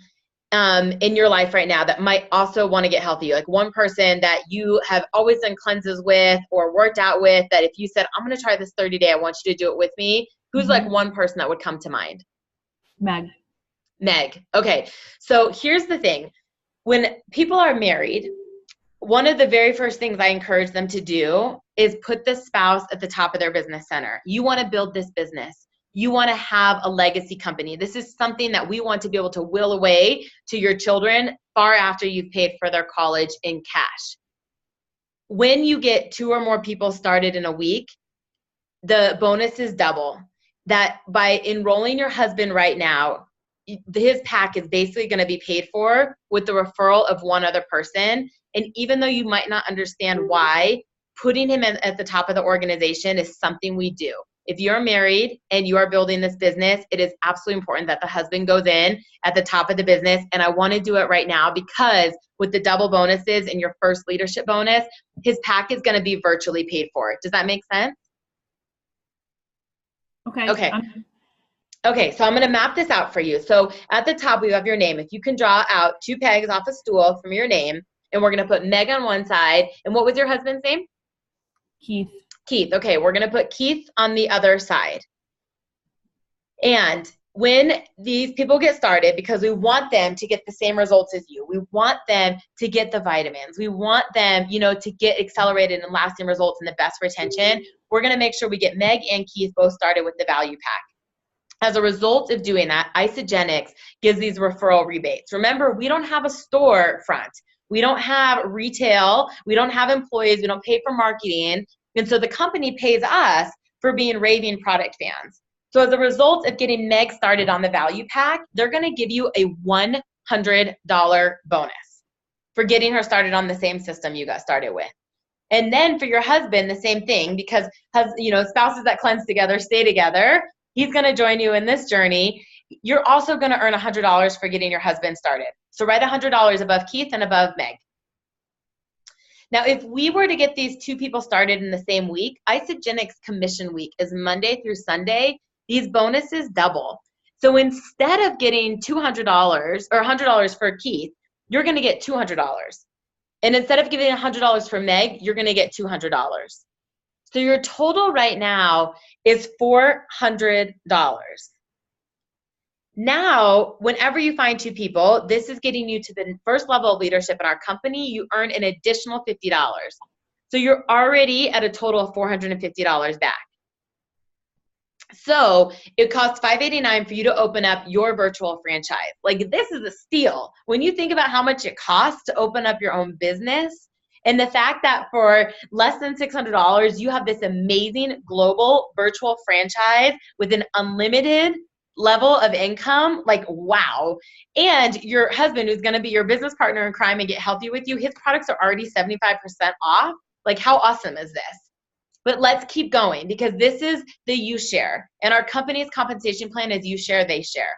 in your life right now that might also want to get healthy? Like one person that you have always done cleanses with or worked out with, that if you said, I'm going to try this 30-day, I want you to do it with me. Who's like one person that would come to mind? Meg. Okay. So here's the thing. When people are married, one of the very first things I encourage them to do is put the spouse at the top of their business center. You want to build this business. You want to have a legacy company. This is something that we want to be able to will away to your children far after you've paid for their college in cash. When you get 2 or more people started in a week, the bonus is double. That by enrolling your husband right now, his pack is basically going to be paid for with the referral of one other person. And even though you might not understand why, putting him at the top of the organization is something we do. If you're married and you are building this business, it is absolutely important that the husband goes in at the top of the business. And I want to do it right now because with the double bonuses and your first leadership bonus, his pack is going to be virtually paid for. Does that make sense? Okay. Okay, so I'm going to map this out for you. So at the top, we have your name. If you can draw out 2 pegs off a stool from your name, and we're going to put Meg on one side. And what was your husband's name? Keith. Okay, we're going to put Keith on the other side. And when these people get started, because we want them to get the same results as you, we want them to get the vitamins, we want them, to get accelerated and lasting results and the best retention, we're going to make sure we get Meg and Keith both started with the value pack. As a result of doing that, Isagenix gives these referral rebates. Remember, we don't have a store front. We don't have retail. We don't have employees. We don't pay for marketing. And so the company pays us for being raving product fans. So as a result of getting Meg started on the value pack, they're going to give you a $100 bonus for getting her started on the same system you got started with. And then for your husband, the same thing, because spouses that cleanse together stay together. He's going to join you in this journey. You're also going to earn $100 for getting your husband started. So write $100 above Keith and above Meg. Now, if we were to get these two people started in the same week, Isagenix commission week is Monday through Sunday. These bonuses double. So instead of getting $200 or $100 for Keith, you're going to get $200. And instead of giving $100 for Meg, you're going to get $200. So your total right now is $400. Now, whenever you find two people, this is getting you to the first level of leadership in our company. You earn an additional $50. So you're already at a total of $450 back. So it costs $589 for you to open up your virtual franchise. Like, this is a steal. When you think about how much it costs to open up your own business, and the fact that for less than $600, you have this amazing global virtual franchise with an unlimited level of income, like, wow. And your husband, who's going to be your business partner in crime and get healthy with you, his products are already 75% off. Like, how awesome is this? But let's keep going, because this is the you share. And our company's compensation plan is you share, they share.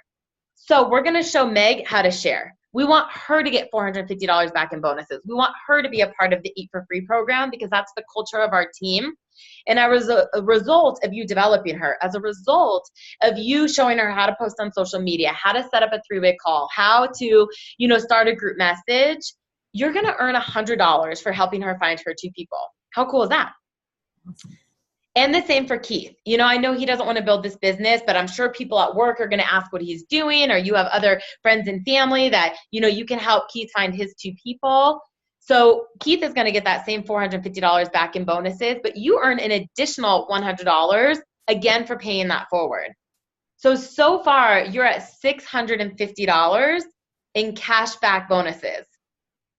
So we're going to show Meg how to share. We want her to get $450 back in bonuses. We want her to be a part of the Eat for Free program, because that's the culture of our team. And as a result of you developing her, as a result of you showing her how to post on social media, how to set up a three-way call, how to, start a group message, you're going to earn $100 for helping her find her two people. How cool is that? And the same for Keith. I know he doesn't want to build this business, but I'm sure people at work are going to ask what he's doing, or you have other friends and family that, you can help Keith find his two people. So Keith is going to get that same $450 back in bonuses, but you earn an additional $100 again for paying that forward. So far you're at $650 in cash back bonuses.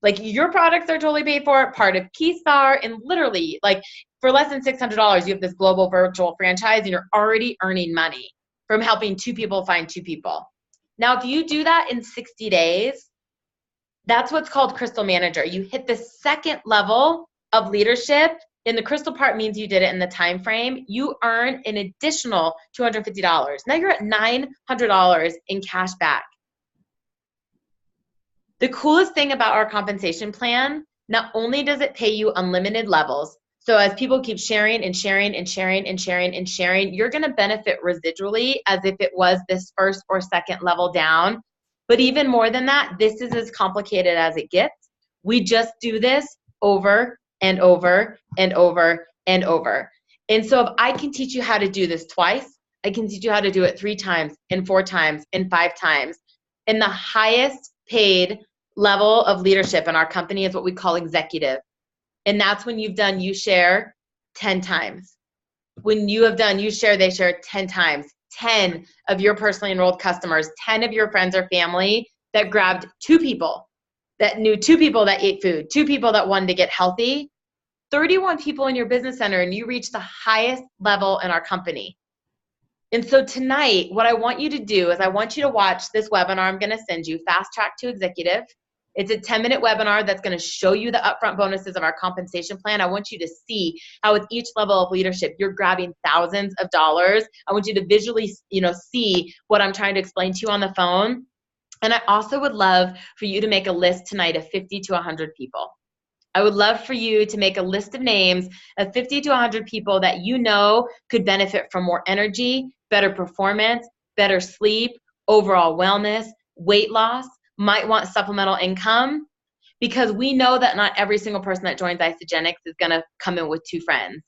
Like, your products are totally paid for, part of Keith's are, and literally, like, for less than $600, you have this global virtual franchise, and you're already earning money from helping two people find two people. Now, if you do that in 60 days, that's what's called Crystal Manager. You hit the second level of leadership, and the crystal part means you did it in the time frame. You earn an additional $250. Now you're at $900 in cash back. The coolest thing about our compensation plan, not only does it pay you unlimited levels, so as people keep sharing and sharing and sharing and sharing and sharing, you're going to benefit residually as if it was this first or second level down. But even more than that, this is as complicated as it gets. We just do this over and over and over and over. And so if I can teach you how to do this twice, I can teach you how to do it 3 times and 4 times and 5 times. And the highest paid level of leadership in our company is what we call executive. And that's when you've done you share 10 times. When you have done you share, they share 10 times. 10 of your personally enrolled customers, 10 of your friends or family that grabbed 2 people, that knew 2 people that ate food, 2 people that wanted to get healthy, 31 people in your business center, and you reach the highest level in our company. And so tonight, what I want you to do is I want you to watch this webinar I'm going to send you, Fast Track to Executive. It's a 10-minute webinar that's going to show you the upfront bonuses of our compensation plan. I want you to see how with each level of leadership, you're grabbing thousands of dollars. I want you to visually, see what I'm trying to explain to you on the phone. And I also would love for you to make a list tonight of 50 to 100 people. I would love for you to make a list of names of 50 to 100 people that you know could benefit from more energy, better performance, better sleep, overall wellness, weight loss, might want supplemental income, because we know that not every single person that joins Isagenix is going to come in with 2 friends.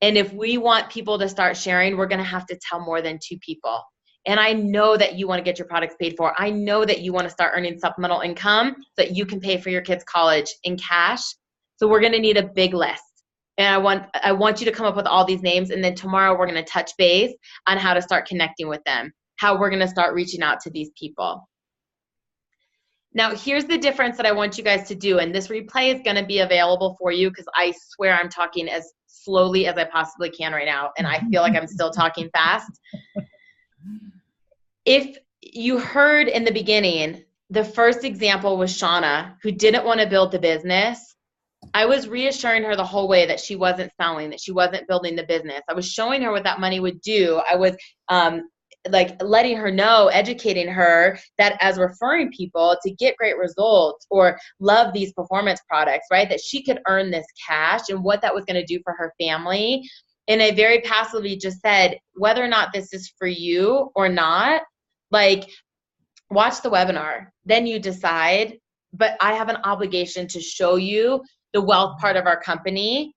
And if we want people to start sharing, we're going to have to tell more than 2 people. And I know that you want to get your products paid for. I know that you want to start earning supplemental income so that you can pay for your kids' college in cash. So we're going to need a big list. And I want you to come up with all these names. And then tomorrow we're going to touch base on how to start connecting with them, how we're going to start reaching out to these people. Now, here's the difference that I want you guys to do. And this replay is going to be available for you because I swear I'm talking as slowly as I possibly can right now. And I feel like I'm still talking fast. If you heard in the beginning, the first example was Shauna, who didn't want to build the business. I was reassuring her the whole way that she wasn't selling, that she wasn't building the business. I was showing her what that money would do. I was like letting her know, educating her that as referring people to get great results or love these performance products, right, that she could earn this cash and what that was going to do for her family. And I very passively just said, whether or not this is for you or not, like, watch the webinar, then you decide. But I have an obligation to show you the wealth part of our company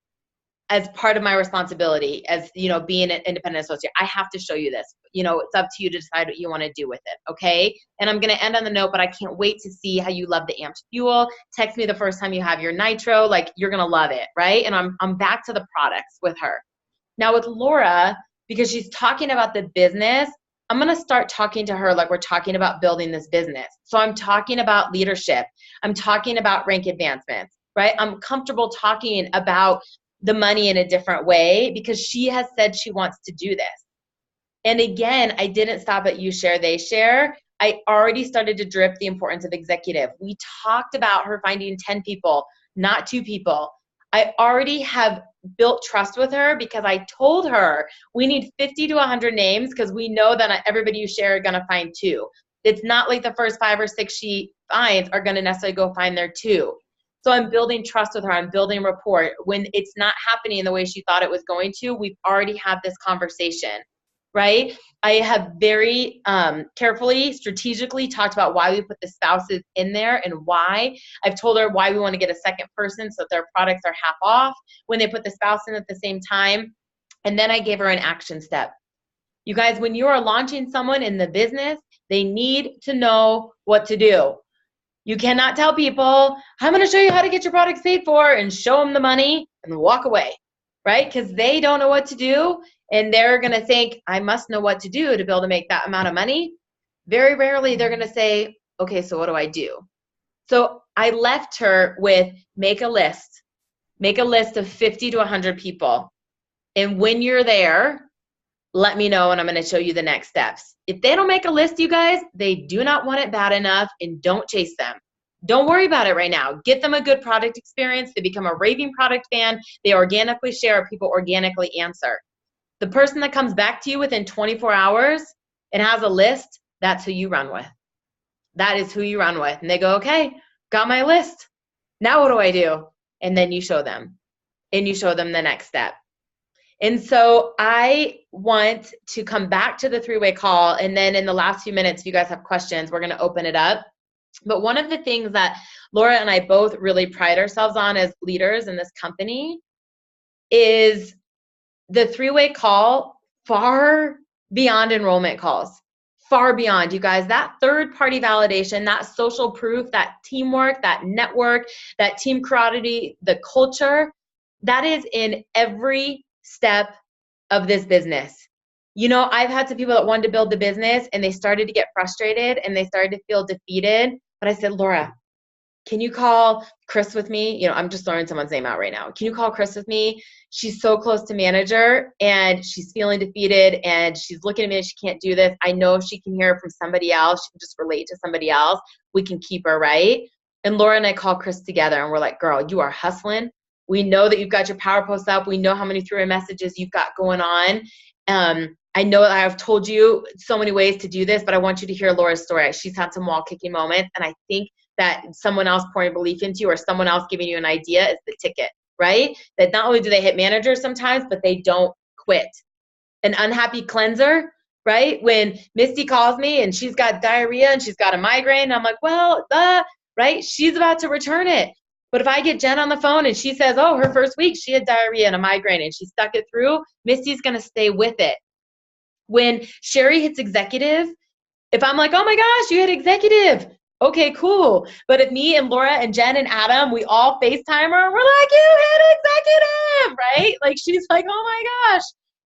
as part of my responsibility as, you know, being an independent associate. I have to show you this. You know, it's up to you to decide what you want to do with it, okay? And I'm going to end on the note, but I can't wait to see how you love the Amped Fuel. Text me the first time you have your nitro. Like, you're going to love it, right? And I'm back to the products with her. Now with Laura, because she's talking about the business, I'm going to start talking to her like we're talking about building this business. So I'm talking about leadership. I'm talking about rank advancements, right? I'm comfortable talking about the money in a different way because she has said she wants to do this. And again, I didn't stop at you share, they share. I already started to drip the importance of executive. We talked about her finding 10 people, not 2 people. I already have built trust with her because I told her we need 50 to 100 names because we know that not everybody you share are going to find 2. It's not like the first 5 or 6 she finds are going to necessarily go find their 2. So I'm building trust with her. I'm building rapport. When it's not happening the way she thought it was going to, we've already had this conversation, right? I have very carefully, strategically talked about why we put the spouses in there and why. I've told her why we want to get a second person so that their products are half off when they put the spouse in at the same time. And then I gave her an action step. You guys, when you are launching someone in the business, they need to know what to do. You cannot tell people, I'm going to show you how to get your products paid for and show them the money and walk away, right? Because they don't know what to do. And they're going to think, I must know what to do to be able to make that amount of money. Very rarely they're going to say, okay, so what do I do? So I left her with make a list of 50 to 100 people. And when you're there, let me know and I'm going to show you the next steps. If they don't make a list, you guys, they do not want it bad enough and don't chase them. Don't worry about it right now. Get them a good product experience. They become a raving product fan. They organically share, people organically answer. The person that comes back to you within 24 hours and has a list, that's who you run with. That is who you run with. And they go, okay, got my list. Now what do I do? And then you show them. And you show them the next step. And so I want to come back to the 3-way call. And then in the last few minutes, if you guys have questions, we're going to open it up. But one of the things that Laura and I both really pride ourselves on as leaders in this company is the 3-way call far beyond enrollment calls. Far beyond, you guys. That third-party validation, that social proof, that teamwork, that network, that team camaraderie, the culture, that is in every step of this business. You know, I've had some people that wanted to build the business and they started to get frustrated and they started to feel defeated. But I said, Laura, can you call Chris with me? You know, I'm just throwing someone's name out right now. Can you call Chris with me? She's so close to manager and she's feeling defeated and she's looking at me and she can't do this. I know if she can hear from somebody else, she can just relate to somebody else. We can keep her, right? And Laura and I call Chris together and we're like, girl, you are hustling. We know that you've got your power posts up. We know how many 3-way messages you've got going on. I know that I've told you so many ways to do this, but I want you to hear Laura's story. She's had some wall kicking moments. And I think that someone else pouring belief into you or someone else giving you an idea is the ticket, right? That not only do they hit managers sometimes, but they don't quit. An unhappy cleanser, right? When Misty calls me and she's got diarrhea and she's got a migraine, I'm like, well, right? She's about to return it. But if I get Jen on the phone and she says, oh, her first week, she had diarrhea and a migraine and she stuck it through, Misty's going to stay with it. When Sherry hits executive, if I'm like, oh my gosh, you hit executive. Okay, cool. But if me and Laura and Jen and Adam, we all FaceTime her, we're like, you hit executive, right? Like she's like, oh my gosh.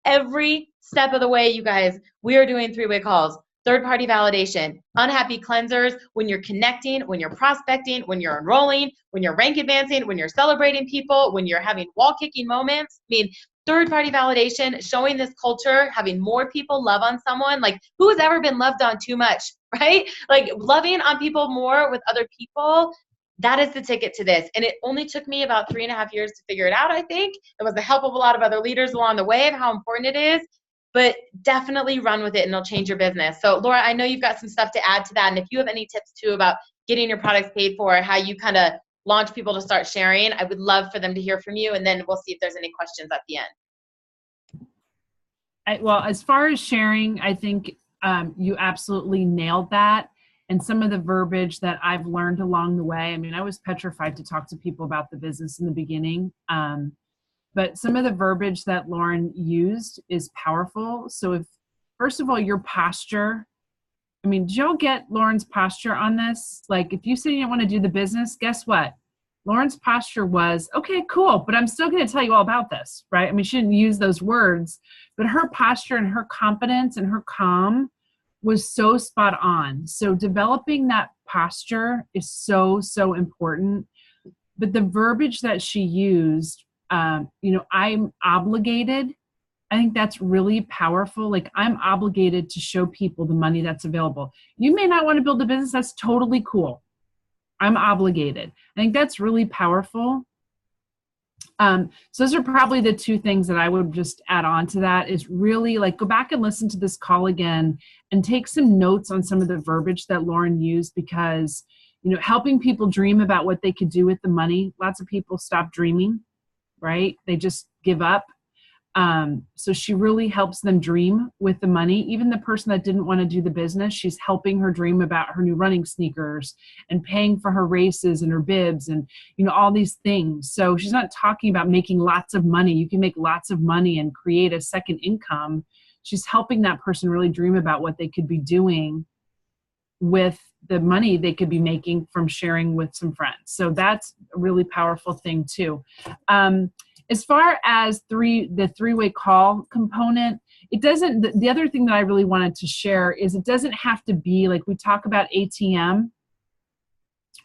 Every step of the way, you guys, we are doing three-way calls. Third-party validation, unhappy cleansers, when you're connecting, when you're prospecting, when you're enrolling, when you're rank advancing, when you're celebrating people, when you're having wall-kicking moments. I mean, third-party validation, showing this culture, having more people love on someone. Like, who has ever been loved on too much, right? Like, loving on people more with other people, that is the ticket to this. And it only took me about 3.5 years to figure it out, I think. It was the help of a lot of other leaders along the way of how important it is. But definitely run with it and it'll change your business. So Laura, I know you've got some stuff to add to that. And if you have any tips too about getting your products paid for, how you kind of launch people to start sharing, I would love for them to hear from you. And then we'll see if there's any questions at the end. Well, as far as sharing, I think you absolutely nailed that. And some of the verbiage that I've learned along the way, I mean, I was petrified to talk to people about the business in the beginning. But some of the verbiage that Lauren used is powerful. So if, first of all, your posture, I mean, did y'all get Lauren's posture on this? Like, if you say you don't want to do the business, guess what? Lauren's posture was, okay, cool, but I'm still going to tell you all about this, right? I mean, she didn't use those words, but her posture and her confidence and her calm was so spot on. So developing that posture is so, so important. But the verbiage that she used, I'm obligated. I think that's really powerful. Like, I'm obligated to show people the money that's available. You may not want to build a business. That's totally cool. I'm obligated. I think that's really powerful. So those are probably the two things that I would just add on to that, is really like, go back and listen to this call again and take some notes on some of the verbiage that Lauren used, because, helping people dream about what they could do with the money. Lots of people stop dreaming, right? They just give up. So she really helps them dream with the money. Even the person that didn't want to do the business, she's helping her dream about her new running sneakers and paying for her races and her bibs and, all these things. So she's not talking about making lots of money. You can make lots of money and create a second income. She's helping that person really dream about what they could be doing with the money they could be making from sharing with some friends. So that's a really powerful thing too. As far as the three-way call component, the other thing that I really wanted to share is it doesn't have to be like, we talk about ATM,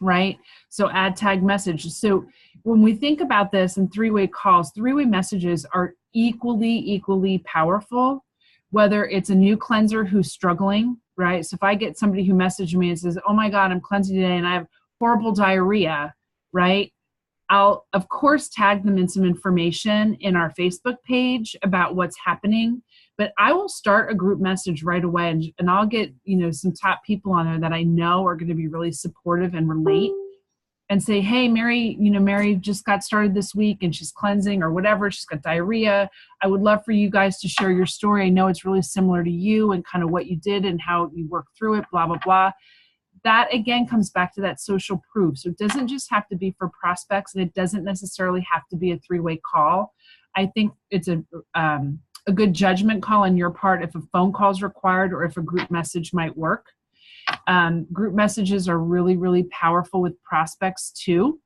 right? So add tag message. So when we think about this in three-way calls, three-way messages are equally powerful, whether it's a new cleanser who's struggling, right? So if I get somebody who messaged me and says, oh my God, I'm cleansing today and I have horrible diarrhea, right? I'll, of course, tag them in some information in our Facebook page about what's happening, but I will start a group message right away, and I'll get, some top people on there that I know are going to be really supportive and relate, and say, hey, Mary, Mary just got started this week and she's cleansing or whatever. She's got diarrhea. I would love for you guys to share your story. I know it's really similar to you and kind of what you did and how you worked through it, blah, blah, blah. That again comes back to that social proof. So it doesn't just have to be for prospects, and it doesn't necessarily have to be a three-way call. I think it's a good judgment call on your part if a phone call is required or if a group message might work. Group messages are really powerful with prospects too.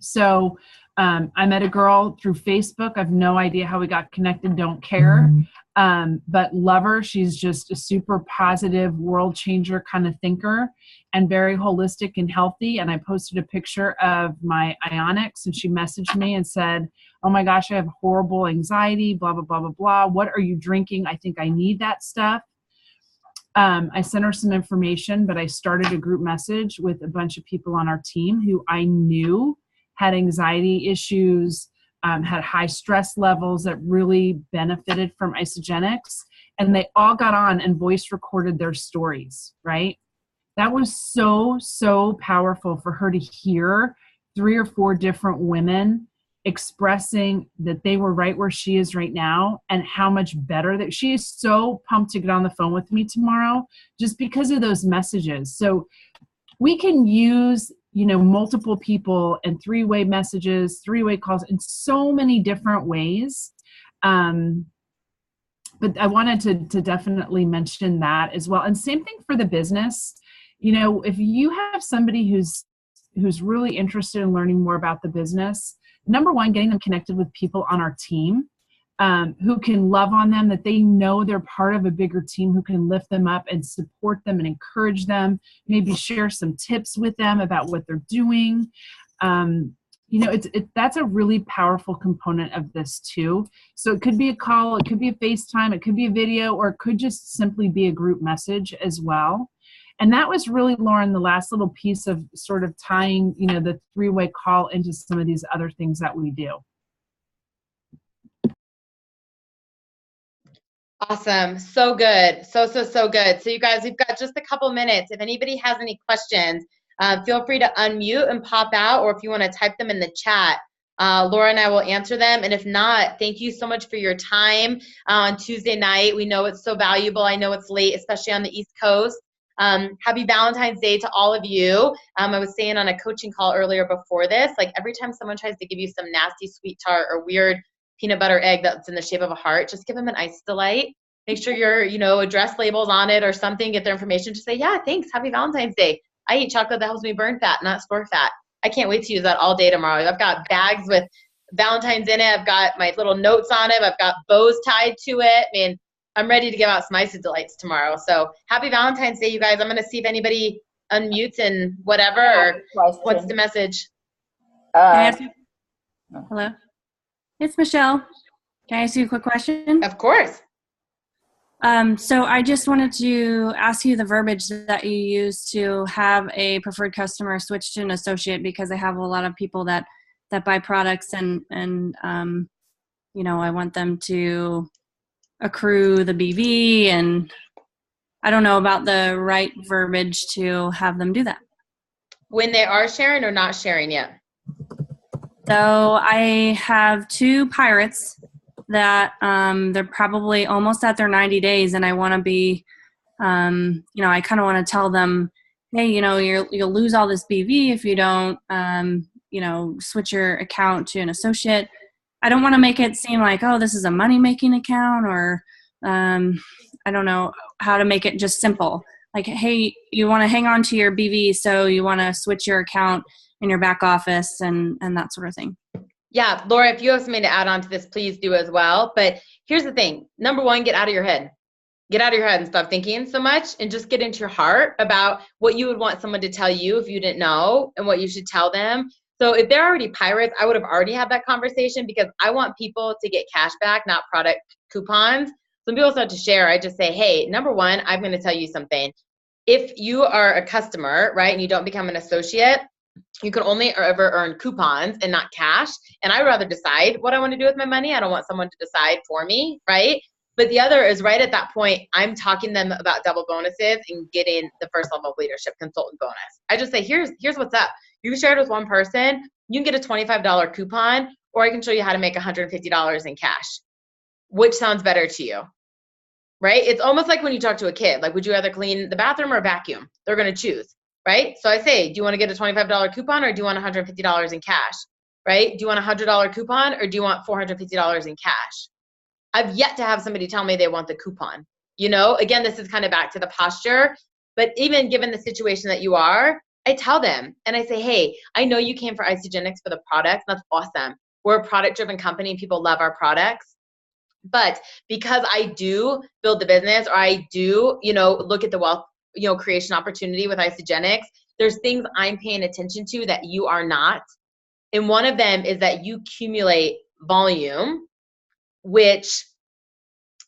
So I met a girl through Facebook. I have no idea how we got connected, don't care. But love her. She's just a super positive, world changer kind of thinker and very holistic and healthy. And I posted a picture of my Ionics, and she messaged me and said, oh my gosh, I have horrible anxiety, blah, blah, blah, blah, blah. What are you drinking? I think I need that stuff. I sent her some information, but I started a group message with a bunch of people on our team who I knew had anxiety issues, had high stress levels that really benefited from Isogenics. And they all got on and voice recorded their stories, right? That was so powerful for her to hear 3 or 4 different women expressing that they were right where she is right now and how much better that she is. So pumped to get on the phone with me tomorrow just because of those messages. So we can use, multiple people and three-way messages, three-way calls in so many different ways. But I wanted to definitely mention that as well. And same thing for the business. If you have somebody who's really interested in learning more about the business, number one, getting them connected with people on our team who can love on them, that they know they're part of a bigger team who can lift them up and support them and encourage them, maybe share some tips with them about what they're doing. That's a really powerful component of this too. So it could be a call, it could be a FaceTime, it could be a video, or it could just simply be a group message as well. And that was really, Lauren, the last little piece of sort of tying, the three-way call into some of these other things that we do. Awesome. So good. So good. So you guys, we've got just a couple minutes. If anybody has any questions, feel free to unmute and pop out, or if you want to type them in the chat, Laura and I will answer them. And if not, thank you so much for your time on Tuesday night. We know it's so valuable. I know it's late, especially on the East Coast. Happy Valentine's Day to all of you. I was saying on a coaching call earlier before this, like every time someone tries to give you some nasty sweet tart or weird peanut butter egg that's in the shape of a heart, just give them an Ice Delight. Make sure your, address labels on it or something, get their information. Just say, yeah, thanks. Happy Valentine's Day. I eat chocolate that helps me burn fat, not store fat. I can't wait to use that all day tomorrow. I've got bags with Valentine's in it. I've got my little notes on it. I've got bows tied to it. I mean, I'm ready to give out some Ice Delights tomorrow. So happy Valentine's Day, you guys. I'm going to see if anybody unmutes and whatever, or what's the message? Hello. It's Michelle. Can I ask you a quick question? Of course. So I just wanted to ask you the verbiage that you use to have a preferred customer switch to an associate, because I have a lot of people that buy products and I want them to accrue the BV, and I don't know about the right verbiage to have them do that. When they are sharing or not sharing yet? So I have 2 pirates that they're probably almost at their 90 days, and I want to be, I kind of want to tell them, hey, you'll lose all this BV if you don't, switch your account to an associate. I don't want to make it seem like, oh, this is a money-making account, or I don't know how to make it just simple. Like, hey, you want to hang on to your BV, so you want to switch your account in your back office and that sort of thing. Yeah, Laura, if you have something to add on to this, please do as well. But here's the thing. Number one, get out of your head. Get out of your head and stop thinking so much, and just get into your heart about what you would want someone to tell you if you didn't know, and what you should tell them. So if they're already pirates, I would have already had that conversation, because I want people to get cash back, not product coupons. Some people start to share. I just say, hey, number one, I'm going to tell you something. If you are a customer, right, and you don't become an associate, you can only ever earn coupons and not cash. And I'd rather decide what I want to do with my money. I don't want someone to decide for me, right? But the other is, right at that point, I'm talking to them about double bonuses and getting the first level of leadership consultant bonus. I just say, here's what's up. You share it with one person, you can get a $25 coupon, or I can show you how to make $150 in cash. Which sounds better to you, right? It's almost like when you talk to a kid, like, would you rather clean the bathroom or vacuum? They're going to choose, right? So I say, do you want to get a $25 coupon, or do you want $150 in cash, right? Do you want a $100 coupon, or do you want $450 in cash? I've yet to have somebody tell me they want the coupon. Again, this is kind of back to the posture, but even given the situation that you are, I tell them and I say, hey, I know you came for Isagenix for the products. That's awesome. We're a product-driven company and people love our products. But because I do build the business, or I do, look at the wealth, creation opportunity with Isagenix, there's things I'm paying attention to that you are not. And one of them is that you accumulate volume, which,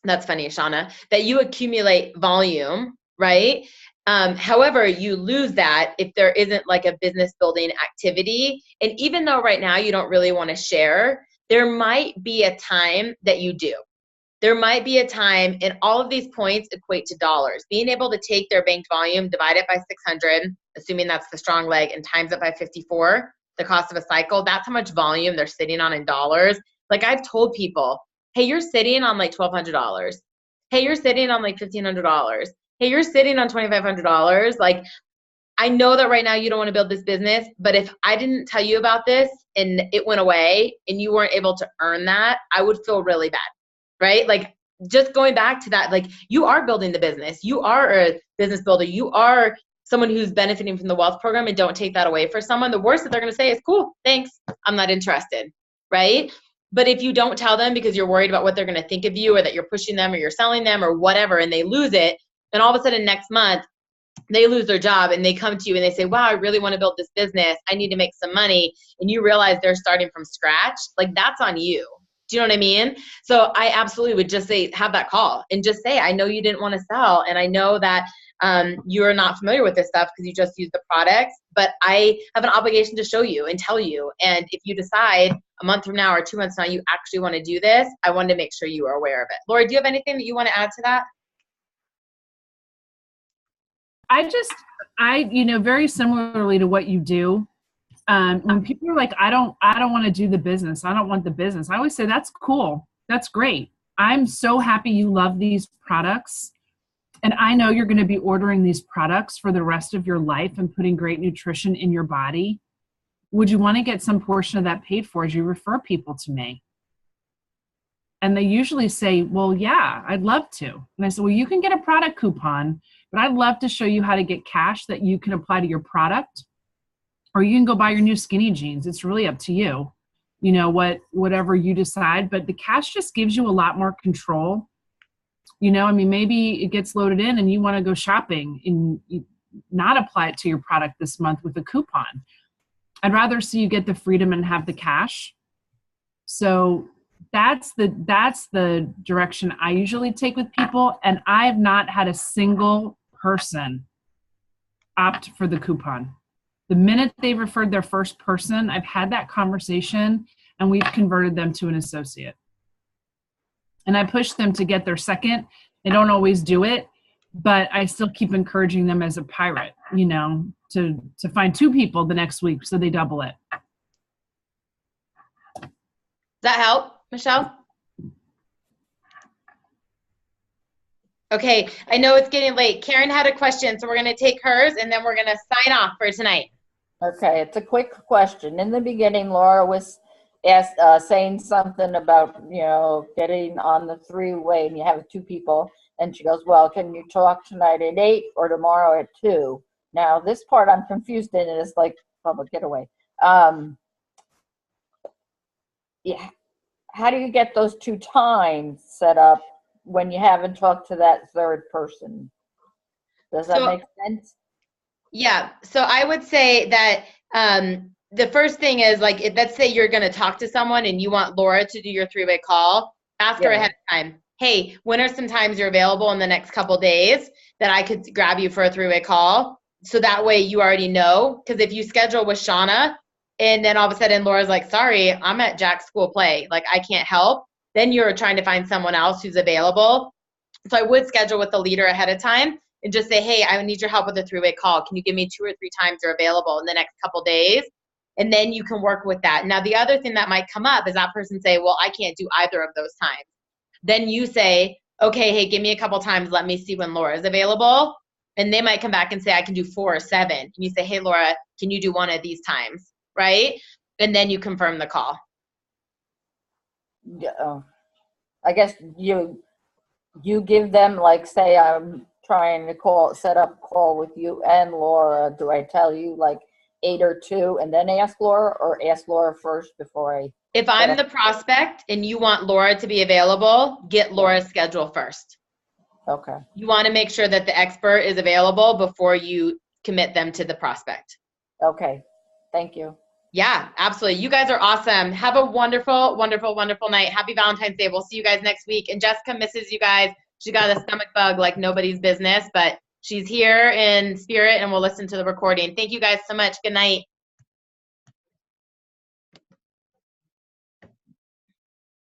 that's funny, Shauna, that you accumulate volume, right? However, you lose that if there isn't like a business building activity. And even though right now you don't really want to share, there might be a time that you do. There might be a time, and all of these points equate to dollars. Being able to take their banked volume, divide it by 600, assuming that's the strong leg, and times it by 54, the cost of a cycle, that's how much volume they're sitting on in dollars. Like, I've told people, hey, you're sitting on like $1,200. Hey, you're sitting on like $1,500. Hey, you're sitting on $2,500. Like, I know that right now you don't want to build this business, but if I didn't tell you about this and it went away and you weren't able to earn that, I would feel really bad, right? Like, just going back to that, like, you are building the business. You are a business builder. You are someone who's benefiting from the wealth program, and don't take that away for someone. The worst that they're going to say is, cool, thanks, I'm not interested. right? But if you don't tell them because you're worried about what they're going to think of you, or that you're pushing them or you're selling them or whatever, and they lose it, and all of a sudden next month they lose their job and they come to you and they say, wow, I really want to build this business. I need to make some money. And you realize they're starting from scratch. Like, that's on you. Do you know what I mean? So I absolutely would just say, have that call and just say, I know you didn't want to sell. And I know that you're not familiar with this stuff because you just use the products, but I have an obligation to show you and tell you. And if you decide a month from now or 2 months from now, you actually want to do this, I wanted to make sure you are aware of it. Laura, do you have anything that you want to add to that? Very similarly to what you do. When people are like, I don't want to do the business. I don't want the business. I always say, that's cool. That's great. I'm so happy you love these products. And I know you're going to be ordering these products for the rest of your life and putting great nutrition in your body. Would you want to get some portion of that paid for as you refer people to me? And they usually say, well, yeah, I'd love to. And I said, well, you can get a product coupon, but I'd love to show you how to get cash that you can apply to your product, or you can go buy your new skinny jeans. It's really up to you, whatever you decide. But the cash just gives you a lot more control. Maybe it gets loaded in and you want to go shopping and not apply it to your product this month with a coupon. I'd rather see you get the freedom and have the cash. So that's the direction I usually take with people. And I've not had a single person opt for the coupon. The minute they referred their first person, I've had that conversation and we've converted them to an associate. And I push them to get their second. They don't always do it, but I still keep encouraging them as a pirate, to find 2 people the next week so they double it. Does that help, Michelle? Okay, I know it's getting late. Karen had a question, so we're going to take hers and then we're going to sign off for tonight. Okay, it's a quick question. In the beginning, Laura was saying something about, getting on the 3-way and you have 2 people. And she goes, well, can you talk tonight at 8 or tomorrow at 2? Now, this part I'm confused in, and it's like public getaway. Yeah. How do you get those 2 times set up when you haven't talked to that third person? Does that make sense? Yeah. So I would say that the first thing is, like, let's say you're going to talk to someone and you want Laura to do your 3-way call, ask her ahead of time. Hey, when are some times you're available in the next couple days that I could grab you for a 3-way call? So that way you already know. Because if you schedule with Shauna and then all of a sudden Laura's like, sorry, I'm at Jack's school play, like I can't help, then you're trying to find someone else who's available. So I would schedule with the leader ahead of time and just say, hey, I need your help with a 3-way call. Can you give me 2 or 3 times you're available in the next couple days? And then you can work with that. Now, the other thing that might come up is that person say, well, I can't do either of those times. Then you say, okay, hey, give me a couple times. Let me see when Laura's available. And they might come back and say, I can do 4 or 7. And you say, hey, Laura, can you do one of these times? Right? And then you confirm the call. Yeah. I guess you give them, like, say I'm trying to set up a call with you and Laura. Do I tell you like 8 or 2 and then ask Laura, or ask Laura first before I? If I'm the prospect and you want Laura to be available, get Laura's schedule first. Okay. You want to make sure that the expert is available before you commit them to the prospect. Okay. Thank you. Yeah, absolutely. You guys are awesome. Have a wonderful, wonderful, wonderful night. Happy Valentine's Day. We'll see you guys next week. And Jessica misses you guys. She got a stomach bug like nobody's business, but she's here in spirit and we'll listen to the recording. Thank you guys so much. Good night.